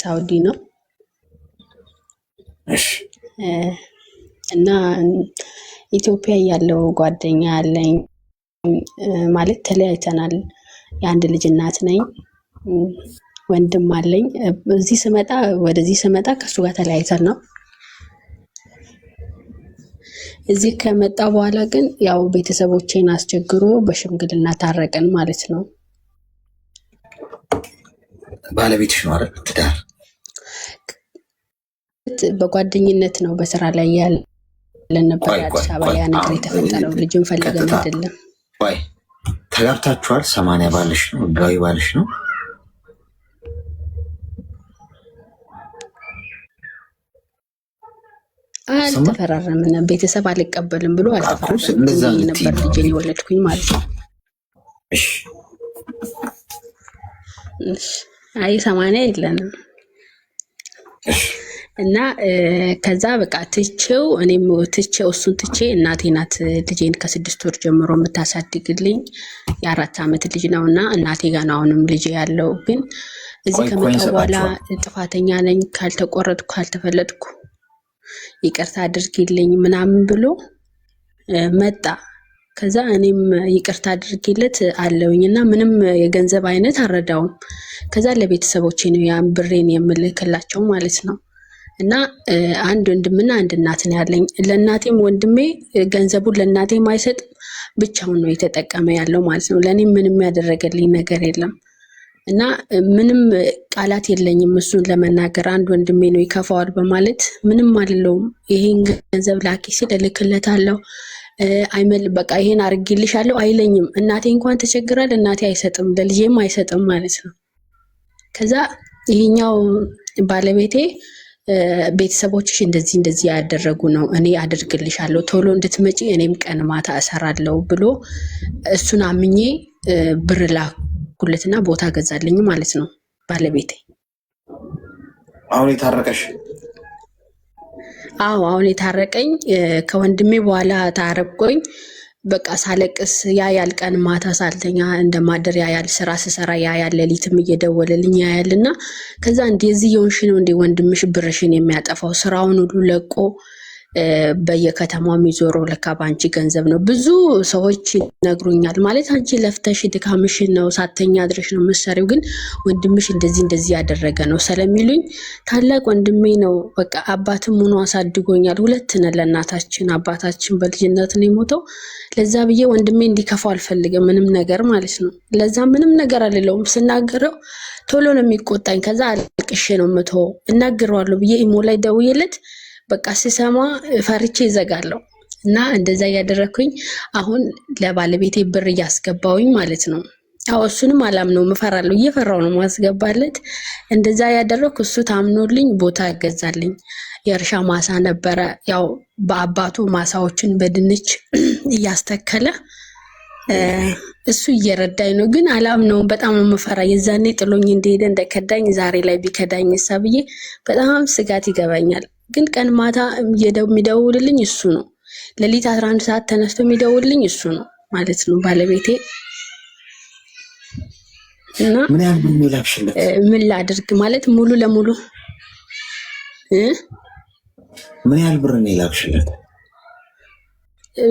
ሳውዲ ነው እሺ እና ኢትዮጵያ ያለው ጓደኛ አለኝ ማለት ተለያይተናል። የአንድ ልጅ እናት ነኝ። ወንድም አለኝ። ወደዚህ ስመጣ ከሱ ጋር ተለያይተን ነው። እዚህ ከመጣ በኋላ ግን ያው ቤተሰቦቼን አስቸግሮ በሽምግልና ታረቀን ማለት ነው። ባለቤትሽ ነው አይደል? ትዳር በጓደኝነት ነው። በስራ ላይ ያለን ነበር። አዲስ አበባ ያ ነገር የተፈጠረው ልጅን ፈልገን አይደለም። ወይ ተጋብታችኋል? 80 ባልሽ ነው? ህጋዊ ባልሽ ነው? አልተፈራረምንም። ቤተሰብ አልቀበልም ብሎ አልተፈራረምንም ነበር ልጅን የወለድኩኝ ማለት ነው። እሺ አይ 80 የለንም። እና ከዛ በቃ እኔም እሱን ትቼ እናቴ ናት ልጄን ከ6 ወር ጀምሮ የምታሳድግልኝ። የ4 ዓመት ልጅ ነውና እናቴ ጋር ነው አሁንም ልጄ ያለው። ግን እዚህ ከመጣሁ በኋላ ጥፋተኛ ነኝ፣ ካልተቆረጥኩ ካልተፈለጥኩ ይቅርታ አድርጊልኝ ምናምን ብሎ መጣ። ከዛ እኔም ይቅርታ አድርጊለት አለውኝና ምንም የገንዘብ አይነት አረዳውም። ከዛ ለቤተሰቦቼ ነው ያን ብሬን የምልክላቸው ማለት ነው። እና አንድ ወንድምና አንድ እናት ነው ያለኝ። ለእናቴም ወንድሜ ገንዘቡን ለእናቴም አይሰጥም፣ ብቻውን ነው የተጠቀመ ያለው ማለት ነው። ለእኔም ምንም ያደረገልኝ ነገር የለም። እና ምንም ቃላት የለኝም እሱን ለመናገር። አንድ ወንድሜ ነው ይከፋዋል በማለት ምንም አልለውም። ይሄን ገንዘብ ላኪ ሲል እልክለታለሁ። በቃ ይሄን አድርጌልሻለሁ አይለኝም። እናቴ እንኳን ተቸግራል፣ እናቴ አይሰጥም፣ ለልጄም አይሰጥም ማለት ነው። ከዛ ይሄኛው ባለቤቴ ቤተሰቦችሽ እንደዚህ ያደረጉ ነው፣ እኔ አድርግልሻለሁ፣ ቶሎ እንድትመጪ እኔም ቀን ማታ እሰራለሁ ብሎ እሱን አምኜ ብር ላኩለትና ቦታ ገዛልኝ ማለት ነው ባለቤቴ። አሁን የታረቀሽ? አዎ አሁን የታረቀኝ ከወንድሜ በኋላ ታረቆኝ። በቃ ሳለቅስ ያያል፣ ቀን ማታ ሳልተኛ እንደማደር ያያል፣ ስራ ስሰራ ያያል፣ ሌሊትም እየደወለልኝ ያያልና ከዛ እንደዚህ የሆንሽ ነው እንደ ወንድምሽ ብርሽን የሚያጠፋው ስራውን ሁሉ ለቆ በየከተማው የሚዞረው ለካ ባንቺ ገንዘብ ነው። ብዙ ሰዎች ይነግሩኛል ማለት አንቺ ለፍተሽ ድካምሽን ነው ሳተኛ አድረሽ ነው የምትሰሪው፣ ግን ወንድምሽ እንደዚህ ያደረገ ነው ስለሚሉኝ ታላቅ ወንድሜ ነው። በቃ አባትም ሆኖ አሳድጎኛል። 2 ነን ለእናታችን። አባታችን በልጅነት ነው የሞተው። ለዛ ብዬ ወንድሜ እንዲከፋው አልፈልግም ምንም ነገር ማለት ነው። ለዛ ምንም ነገር አልለውም። ስናገረው ቶሎ ነው የሚቆጣኝ። ከዛ አልቅሼ ነው የምተወው። እናገረዋለሁ ብዬ ኢሞ ላይ ደውዬለት በቃ ስሰማ ፈርቼ ይዘጋለሁ። እና እንደዛ እያደረኩኝ አሁን ለባለቤቴ ብር እያስገባውኝ ማለት ነው። አዎ እሱንም አላምነው እፈራለሁ፣ እየፈራው ነው ማስገባለት። እንደዛ ያደረኩ እሱ ታምኖልኝ ቦታ ያገዛልኝ። የእርሻ ማሳ ነበረ። ያው በአባቱ ማሳዎችን በድንች እያስተከለ እሱ እየረዳኝ ነው። ግን አላምነውም፣ በጣም የምፈራ። የዛኔ ጥሎኝ እንደሄደ እንደከዳኝ ዛሬ ላይ ቢከዳኝ ብዬ በጣም ስጋት ይገባኛል። ግን ቀን ማታ የሚደውልልኝ እሱ ነው። ሌሊት 11 ሰዓት ተነስቶ የሚደውልልኝ እሱ ነው ማለት ነው ባለቤቴ። እና ምን ያህል ብር ላክሽለት? ምን ላድርግ ማለት ሙሉ ለሙሉ ምን ያህል ብር ነው ላክሽለት?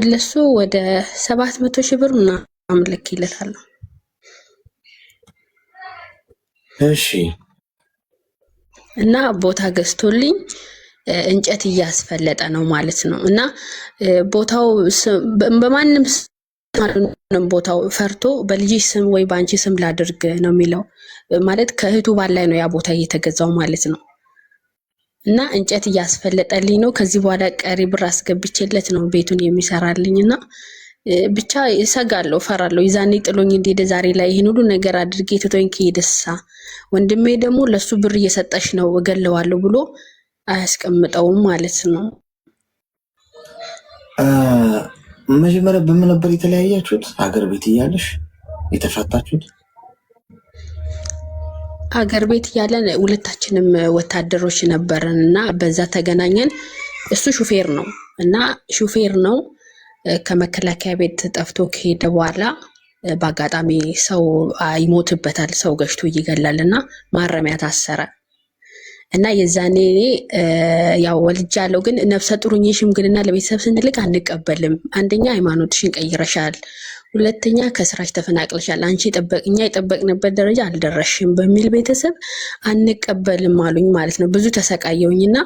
ለሱ ወደ 700,000 ብር ምናምን ልኬለታለሁ። እሺ። እና ቦታ ገዝቶልኝ እንጨት እያስፈለጠ ነው ማለት ነው። እና ቦታው በማንም ቦታው ፈርቶ በልጅ ስም ወይ ባንቺ ስም ላድርግ ነው የሚለው ማለት ከእህቱ ባል ላይ ነው ያ ቦታ እየተገዛው ማለት ነው። እና እንጨት እያስፈለጠልኝ ነው። ከዚህ በኋላ ቀሪ ብር አስገብቼለት ነው ቤቱን የሚሰራልኝ። እና ብቻ እሰጋለሁ፣ እፈራለሁ። ይዛኔ ጥሎኝ እንደሄደ ዛሬ ላይ ይሄን ሁሉ ነገር አድርጌ ትቶኝ ከሄደሳ ወንድሜ ደግሞ ለሱ ብር እየሰጠሽ ነው እገለዋለሁ ብሎ አያስቀምጠውም ማለት ነው። መጀመሪያ በምን ነበር የተለያያችሁት? ሀገር ቤት እያለሽ የተፋታችሁት? ሀገር ቤት እያለን ሁለታችንም ወታደሮች ነበርን እና በዛ ተገናኘን። እሱ ሹፌር ነው እና ሹፌር ነው። ከመከላከያ ቤት ጠፍቶ ከሄደ በኋላ በአጋጣሚ ሰው ይሞትበታል፣ ሰው ገሽቶ ይገላል እና ማረሚያ ታሰረ። እና የዛኔ እኔ ያው ወልጃለሁ፣ ግን ነፍሰ ጡሩኝ ሽምግልና ለቤተሰብ ስንልክ አንቀበልም። አንደኛ ሃይማኖትሽን ቀይረሻል፣ ሁለተኛ ከስራሽ ተፈናቅለሻል፣ አንቺ እኛ የጠበቅንበት ደረጃ አልደረሽም በሚል ቤተሰብ አንቀበልም አሉኝ ማለት ነው። ብዙ ተሰቃየውኝና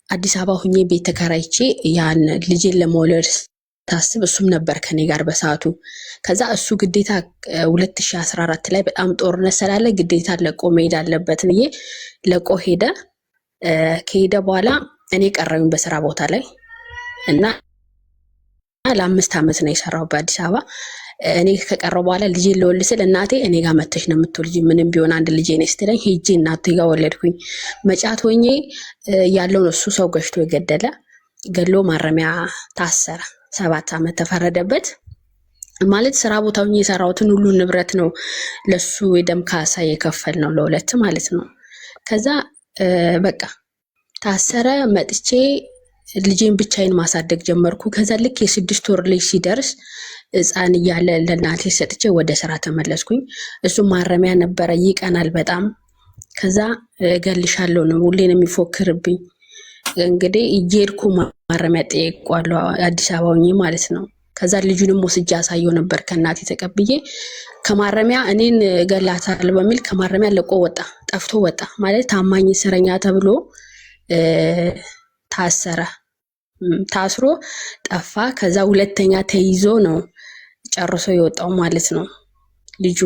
አዲስ አበባ ሁኜ ቤት ተከራይቼ ያን ልጄን ለመውለድ ታስብ እሱም ነበር ከኔ ጋር በሰዓቱ። ከዛ እሱ ግዴታ 2014 ላይ በጣም ጦርነት ስላለ ግዴታ ለቆ መሄድ አለበት ብዬ ለቆ ሄደ። ከሄደ በኋላ እኔ ቀረሁኝ በስራ ቦታ ላይ እና ለ5 ዓመት ነው የሰራው በአዲስ አበባ። እኔ ከቀረው በኋላ ልጄን ልወልድ ስል እናቴ እኔ ጋር መተሽ ነው የምትወልጂ፣ ምንም ቢሆን አንድ ልጄ ነኝ ስትለኝ ሄጄ እናቴ ጋር ወለድኩኝ። መጫት ሆኜ ያለውን እሱ ሰው ገሽቶ የገደለ ገሎ ማረሚያ ታሰረ። 7 ዓመት ተፈረደበት። ማለት ስራ ቦታው የሰራሁትን ሁሉ ንብረት ነው ለሱ የደም ካሳ የከፈል ነው ለሁለት ማለት ነው። ከዛ በቃ ታሰረ። መጥቼ ልጄን ብቻዬን ማሳደግ ጀመርኩ። ከዛ ልክ የ6 ወር ልጅ ሲደርስ ህፃን እያለ ለእናቴ ሰጥቼ ወደ ስራ ተመለስኩኝ። እሱ ማረሚያ ነበረ፣ ይቀናል በጣም። ከዛ እገልሻለሁ ነው ሁሌ ነው የሚፎክርብኝ። እንግዲህ እየሄድኩ ማረሚያ ጠይቄዋለሁ አዲስ አበባ ሆኜ ማለት ነው። ከዛ ልጁንም ወስጄ አሳየው ነበር ከእናቴ ተቀብዬ። ከማረሚያ እኔን ገላታለሁ በሚል ከማረሚያ ለቆ ወጣ፣ ጠፍቶ ወጣ ማለት ታማኝ እስረኛ ተብሎ ታሰረ። ታስሮ ጠፋ። ከዛ ሁለተኛ ተይዞ ነው ጨርሶ የወጣው ማለት ነው ልጁ።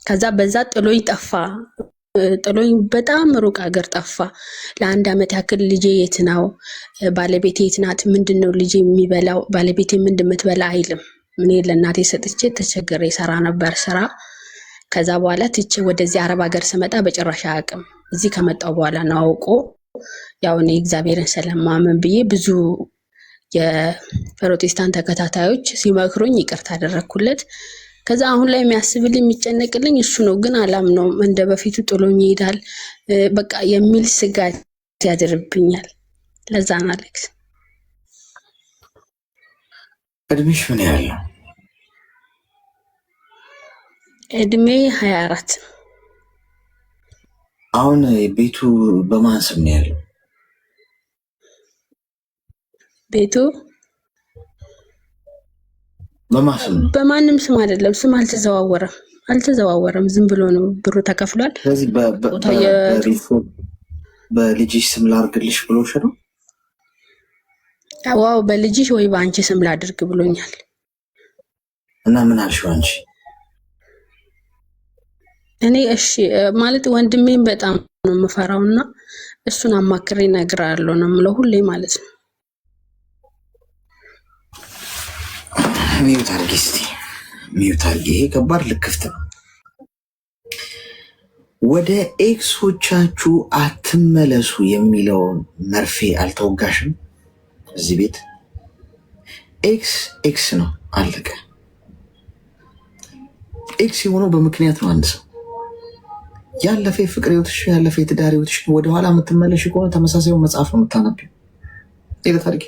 ከዛ በዛ ጥሎኝ ጠፋ። ጥሎኝ በጣም ሩቅ ሀገር ጠፋ። ለ1 ዓመት ያክል ልጄ የት ነው? ባለቤቴ የት ናት? ምንድነው ልጄ የሚበላው? ባለቤቴ ምንድን የምትበላ አይልም። እኔ ለእናቴ ሰጥቼ ተቸግሬ ሰራ ነበር ስራ። ከዛ በኋላ ትቼ ወደዚህ አረብ ሀገር ስመጣ በጭራሽ አያውቅም። እዚህ ከመጣው በኋላ ነው አውቆ ያው እኔ እግዚአብሔርን ስለማመን ብዬ ብዙ የፕሮቴስታንት ተከታታዮች ሲመክሩኝ ይቅርታ አደረኩለት። ከዛ አሁን ላይ የሚያስብልኝ የሚጨነቅልኝ እሱ ነው። ግን አላምነውም። እንደ በፊቱ ጥሎኝ ይሄዳል በቃ የሚል ስጋት ያድርብኛል። ለዛ ነው አሌክስ። እድሜሽ ምን ያህል ነው? እድሜ 24። አሁን ቤቱ በማን ስም ነው ያለው? ቤቱ በማን ስም ነው? በማንም ስም አይደለም። ስም አልተዘዋወረም። ዝም ብሎ ነው ብሩ ተከፍሏል። ስለዚህ በልጅሽ ስም ላድርግልሽ ብሎሽ ነው? ዋው በልጅሽ ወይ በአንቺ ስም ላድርግ ብሎኛል። እና ምን አልሽው አንቺ? እኔ እሺ ማለት ወንድሜን በጣም ነው የምፈራውና እሱን አማክሬ እነግርሃለሁ ነው የምለው ሁሌ ማለት ነው። ሚዩት አድርጊ እስኪ ሚዩት አድርጊ። ይሄ ከባድ ልክፍት ነው። ወደ ኤክሶቻችሁ አትመለሱ የሚለውን መርፌ አልተወጋሽም? እዚህ ቤት ኤክስ ነው አለቀ። ኤክስ የሆነው በምክንያት ነው። አንድ ሰው ያለፈ ፍቅር ህይወትሽ ያለፈ የትዳር ህይወትሽ ወደኋላ የምትመለሽ ከሆነ ተመሳሳዩ መጽሐፍ ነው የምታነቢው። ሌላ ታሪክ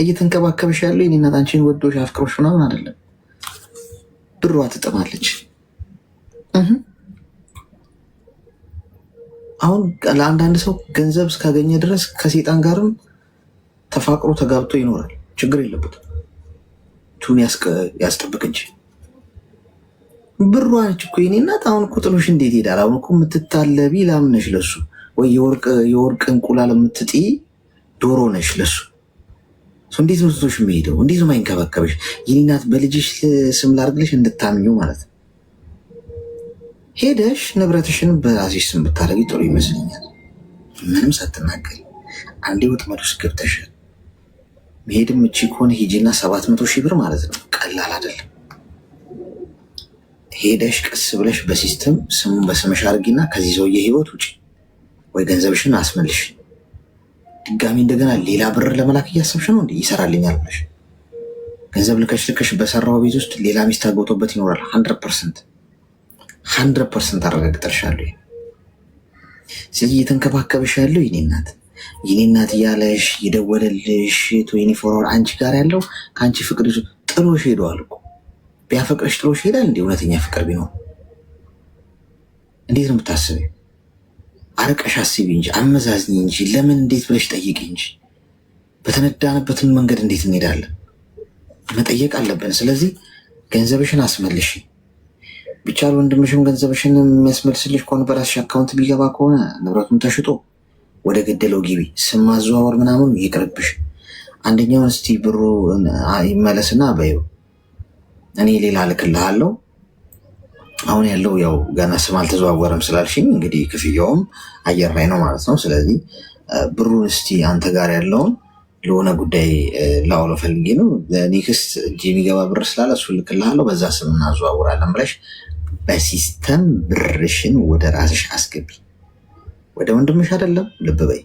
እየተንከባከበሽ ያለው የኔ እናት አንቺን ወዶሽ አፍቅሮሽ ምናምን አይደለም። ብሯ ትጥማለች። አሁን ለአንዳንድ ሰው ገንዘብ እስካገኘ ድረስ ከሴጣን ጋርም ተፋቅሮ ተጋብቶ ይኖራል። ችግር የለበትም። ቱን ያስጠብቅ እንጂ ብሯ ነች እኮ የኔ እናት። አሁን እኮ ጥሎሽ እንዴት ሄዳል? አሁን እኮ የምትታለቢ ላም ነሽ ለሱ፣ ወይ የወርቅ እንቁላል የምትጢ ዶሮ ነሽ ለሱ። እንዴት ነው ትቶሽ የሚሄደው? እንዴት ነው የማይንከባከብሽ? የኔ እናት በልጅሽ ስም ላድርግልሽ እንድታምኙ ማለት ነው። ሄደሽ ንብረትሽን በራስሽ ስም ብታደርጊ ጥሩ ይመስለኛል። ምንም ሳትናገሪ አንዴ ወጥመድ ውስጥ ገብተሻል። መሄድም እቺ ከሆነ ሂጂና 700 ሺህ ብር ማለት ነው። ቀላል አይደለም። ሄደሽ ቀስ ብለሽ በሲስተም ስሙን በስምሽ አድርጊና ከዚህ ሰውዬ ህይወት ውጪ፣ ወይ ገንዘብሽን አስመልሽ። ድጋሚ እንደገና ሌላ ብር ለመላክ እያሰብሽ ነው እንዴ? ይሰራልኛል ብለሽ ገንዘብ ልከሽ በሰራው ቤት ውስጥ ሌላ ሚስት አግብቶበት ይኖራል። 100% አረጋግጠልሻለሁ። ስለዚህ እየተንከባከበሽ ያለው የኔ እናት እያለሽ የደወለልሽ 24 አንቺ ጋር ያለው ከአንቺ ፍቅር ይዞ ጥሎሽ ሄደዋል እኮ። ቢያፈቅርሽ ጥሎሽ ሄዳል እንዴ? እውነተኛ ፍቅር ቢኖር እንዴት ነው የምታስቢው? አርቀሽ አስቢ እንጂ አመዛዝኝ እንጂ ለምን እንዴት ብለሽ ጠይቂ እንጂ በተነዳንበትን መንገድ እንዴት እንሄዳለን? መጠየቅ አለብን። ስለዚህ ገንዘብሽን አስመልሽ። ቢቻል ወንድምሽም ገንዘብሽን የሚያስመልስልሽ ከሆነ በራስሽ አካውንት ቢገባ ከሆነ ንብረቱን ተሽጦ ወደ ገደለው ግቢ። ስም ማዘዋወር ምናምን ይቅርብሽ። አንደኛውን እስቲ ብሩ ይመለስና በይው እኔ ሌላ ልክልሃለሁ። አሁን ያለው ያው ገና ስም አልተዘዋወረም ስላልሽኝ እንግዲህ ክፍያውም አየር ላይ ነው ማለት ነው። ስለዚህ ብሩን እስቲ አንተ ጋር ያለውን ለሆነ ጉዳይ ላውለው ፈልጌ ነው። ኔክስት እጅ የሚገባ ብር ስላለ እሱ ልክልሃለሁ፣ በዛ ስም እናዘዋውራለን ብለሽ በሲስተም ብርሽን ወደ ራስሽ አስገቢ። ወደ ወንድምሽ አይደለም ልብ በይ፣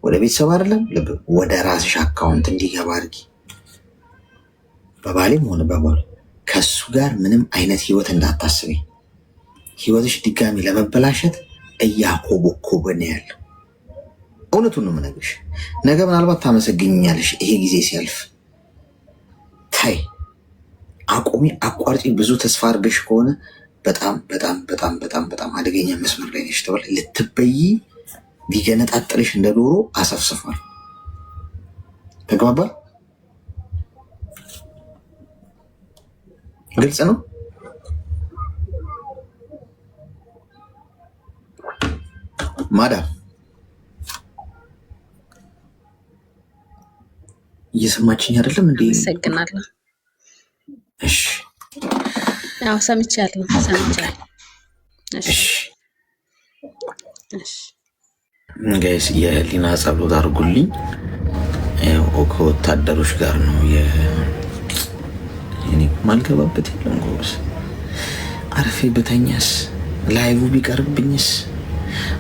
ወደ ቤተሰብ አይደለም ልብ፣ ወደ ራስሽ አካውንት እንዲገባ አድርጊ። በባሌም ሆነ በባል ከሱ ጋር ምንም አይነት ህይወት እንዳታስቢ። ህይወትሽ ድጋሚ ለመበላሸት እያኮበኮበ ነው ያለው። እውነቱን ነው የምነግርሽ። ነገ ምናልባት ታመሰግኛለሽ ይሄ ጊዜ ሲያልፍ። ታይ አቁሚ፣ አቋርጪ። ብዙ ተስፋ አድርገሽ ከሆነ በጣም በጣም በጣም በጣም በጣም አደገኛ መስመር ላይ ነሽ ተባለ። ልትበይ ሊገነጣጥልሽ እንደ ዶሮ አሰፍስፏል። ተግባባል? ግልጽ ነው። ማዳም እየሰማችኝ አይደለም እንዴ? አመሰግናለሁ። እሺ፣ ያው ሰምቻለሁ። እሺ፣ ጋይስ የህሊና ጸሎት አድርጉልኝ። ከወታደሮች ጋር ነው ማልገባበት የለም ጎበዝ። አረፌ በተኛስ ላይቡ ቢቀርብኝስ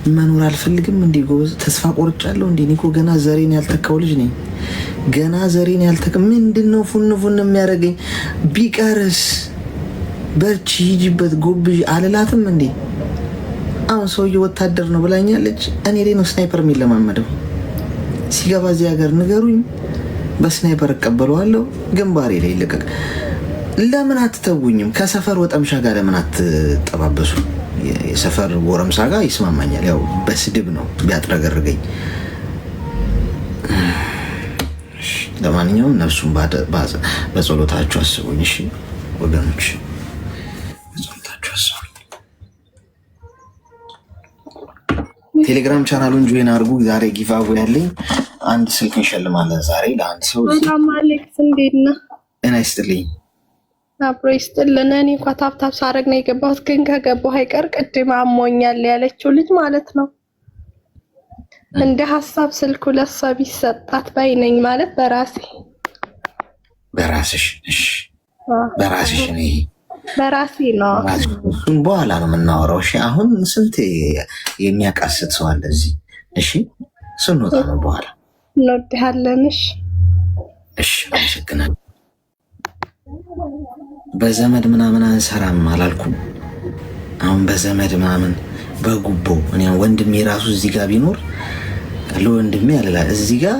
መኖር አልፈልግም እንዴ ጎበዝ። ተስፋ ቆርጫለሁ እንዴ? እኔ እኮ ገና ዘሬን ያልተካው ልጅ ነኝ። ገና ዘሬን ያልተካ ምንድን ነው ፉን ፉን የሚያደርገኝ? ቢቀርስ በርቺ፣ ሂጂበት፣ ጎብዥ አልላትም እንዴ? አሁን ሰውዬው ወታደር ነው ብላኛለች። እኔ ላይ ነው ስናይፐር የሚለማመደው። ሲገባ እዚህ ሀገር ንገሩኝ፣ በስናይፐር እቀበለዋለሁ፣ ግንባሬ ላይ ይለቀቅ። ለምን አትተውኝም? ከሰፈር ወጠምሻ ጋር ለምን አትጠባበሱ? የሰፈር ጎረምሳ ጋር ይስማማኛል። ያው በስድብ ነው ቢያጥረገርገኝ። ለማንኛውም ነፍሱን በጸሎታችሁ አስቡኝ። እሺ ወገኖች፣ በጸሎታችሁ አስቡኝ። ቴሌግራም ቻናሉን ጆይን አድርጉ። ዛሬ ጊቫዌ ያለኝ አንድ ስልክ እንሸልማለን ዛሬ ለአንድ ሰው። ሰላም አሌክስ፣ እንዴት ነህ? ጤና ይስጥልኝ። አብሮ ይስጥልን። እኔ እንኳ ታብታብ ሳረግ ነው የገባሁት፣ ግን ከገባሁ አይቀር ቅድም አሞኛል ያለችው ልጅ ማለት ነው። እንደ ሀሳብ ስልኩ ለሷ ቢሰጣት ባይ ነኝ። ማለት በራስሽ እሺ፣ በራስሽ እኔ በራሴ ነው። እሱን በኋላ ነው የምናወራው። እሺ አሁን ስንት የሚያቃስት ሰው አለ እዚህ። እሺ ስንወጣ ነው በኋላ እንወድሃለን። እሺ አመሰግናለሁ። በዘመድ ምናምን አንሰራም አላልኩም። አሁን በዘመድ ምናምን በጉቦ እኔ ወንድሜ ራሱ እዚህ ጋር ቢኖር ለወንድሜ ያለላ እዚህ ጋር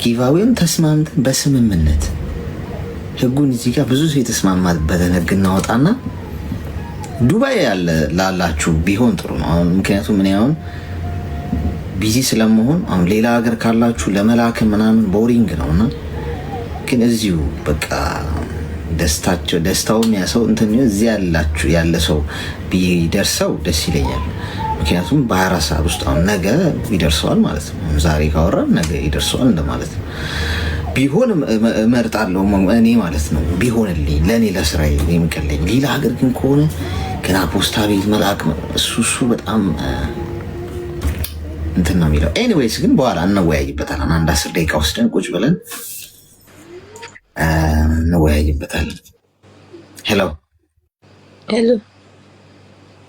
ጊቫዌን ተስማምተን በስምምነት ህጉን እዚህ ጋር ብዙ ሰው የተስማማበትን ህግ እናወጣና ዱባይ ያለ ላላችሁ ቢሆን ጥሩ ነው። አሁን ምክንያቱም እኔ አሁን ቢዚ ስለመሆን አሁን ሌላ ሀገር ካላችሁ ለመላክ ምናምን ቦሪንግ ነውና፣ ግን እዚሁ በቃ ደስታውም ያሰው እንትን እዚህ ያላችሁ ያለ ሰው ቢደርሰው ደስ ይለኛል። ምክንያቱም በ24 ሰዓት ውስጥ አሁን ነገ ይደርሰዋል ማለት ነው። ዛሬ ካወራን ነገ ይደርሰዋል እንደማለት ነው። ቢሆን እመርጣለሁ እኔ ማለት ነው። ቢሆንልኝ ለእኔ ለስራ የሚቀለኝ። ሌላ ሀገር ግን ከሆነ ገና ፖስታ ቤት መልአክ እሱ በጣም እንትን ነው የሚለው። ኤኒዌይስ ግን በኋላ እንወያይበታለን። አንድ 10 ደቂቃ ወስደን ቁጭ ብለን እንወያይበታለን። ሄሎ ሄሎ፣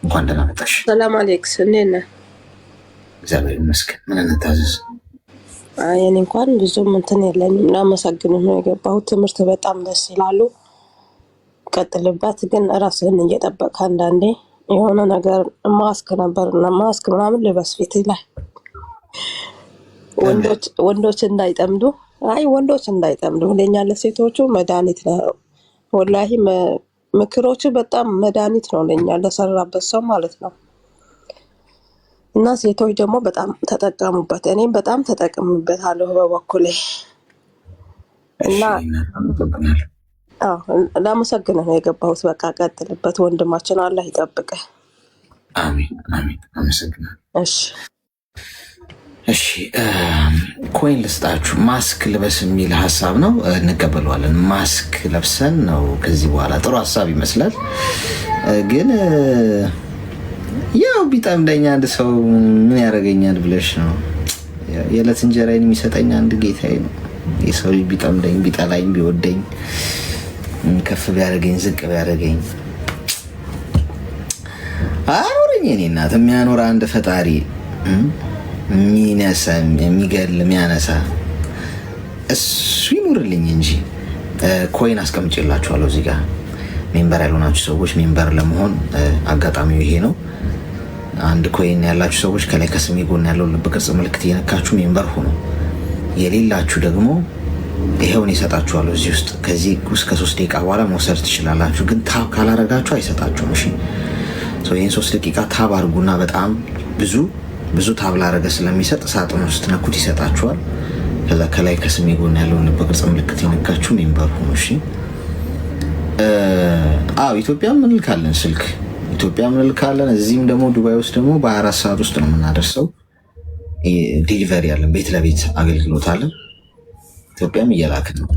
እንኳን ደህና መጣሽ። ሰላም አሌክስ፣ እንዴት ነህ? እግዚአብሔር ይመስገን። ምን እንታዘዝ? እኔ እንኳን ብዙም እንትን የለኝም። ላመሰግንህ ነው የገባሁት። ትምህርት በጣም ደስ ይላሉ፣ ቀጥልበት። ግን ራስህን እየጠበቅ አንዳንዴ የሆነ ነገር ማስክ ነበርና ማስክ ምናምን ልበስ ፊት ላይ ወንዶች እንዳይጠምዱ። አይ ወንዶች እንዳይጠምዱ፣ ለኛ ለሴቶቹ መድኃኒት ነው ወላሂ። ምክሮቹ በጣም መድኃኒት ነው ለኛ ለሰራበት ሰው ማለት ነው። እና ሴቶች ደግሞ በጣም ተጠቀሙበት። እኔም በጣም ተጠቅምበታለሁ በበኩሌ እና ላመሰግንህ ነው የገባሁት። በቃ ቀጥልበት ወንድማችን፣ አላህ ይጠብቅህ። አሜን አሜን። አመሰግናለሁ። እሺ ኮይን ልስጣችሁ። ማስክ ልበስ የሚል ሀሳብ ነው፣ እንቀበለዋለን። ማስክ ለብሰን ነው ከዚህ በኋላ። ጥሩ ሀሳብ ይመስላል፣ ግን ያው ቢጠምደኝ አንድ ሰው ምን ያደርገኛል ብለሽ ነው? የዕለት እንጀራዬን የሚሰጠኝ አንድ ጌታዬ ነው። የሰው ልጅ ቢጠምደኝ፣ ቢጠላኝ፣ ቢወደኝ፣ ከፍ ቢያደርገኝ፣ ዝቅ ቢያደርገኝ አኖረኝ። እኔ እናት የሚያኖር አንድ ፈጣሪ፣ የሚነሳ የሚገል የሚያነሳ እሱ ይኑርልኝ እንጂ። ኮይን አስቀምጬላችኋለሁ እዚህ ጋር። ሜምበር ያልሆናችሁ ሰዎች ሜምበር ለመሆን አጋጣሚው ይሄ ነው። አንድ ኮይን ያላችሁ ሰዎች ከላይ ከስሜ ጎን ያለው ልብ ቅርጽ ምልክት እየነካችሁ ሜምበር ሁኑ። የሌላችሁ ደግሞ ይሄውን ይሰጣችኋለሁ እዚህ ውስጥ። ከዚህ ውስጥ ከ3 ደቂቃ በኋላ መውሰድ ትችላላችሁ፣ ግን ታብ ካላረጋችሁ አይሰጣችሁም። እሺ ይህን 3 ደቂቃ ታብ አድርጉና በጣም ብዙ ታብ ላረገ ስለሚሰጥ ሳጥን ውስጥ ነኩት ይሰጣችኋል። ከዛ ከላይ ከስሜ ጎን ያለውን ልብ ቅርጽ ምልክት የነካችሁ ሜምበር ሁኑ። እሺ ኢትዮጵያም እንልካለን ስልክ፣ ኢትዮጵያም እንልካለን። እዚህም ደግሞ ዱባይ ውስጥ ደግሞ በ24 ሰዓት ውስጥ ነው የምናደርሰው። ዲሊቨሪ አለን፣ ቤት ለቤት አገልግሎት አለን። ኢትዮጵያም እየላክን ነው።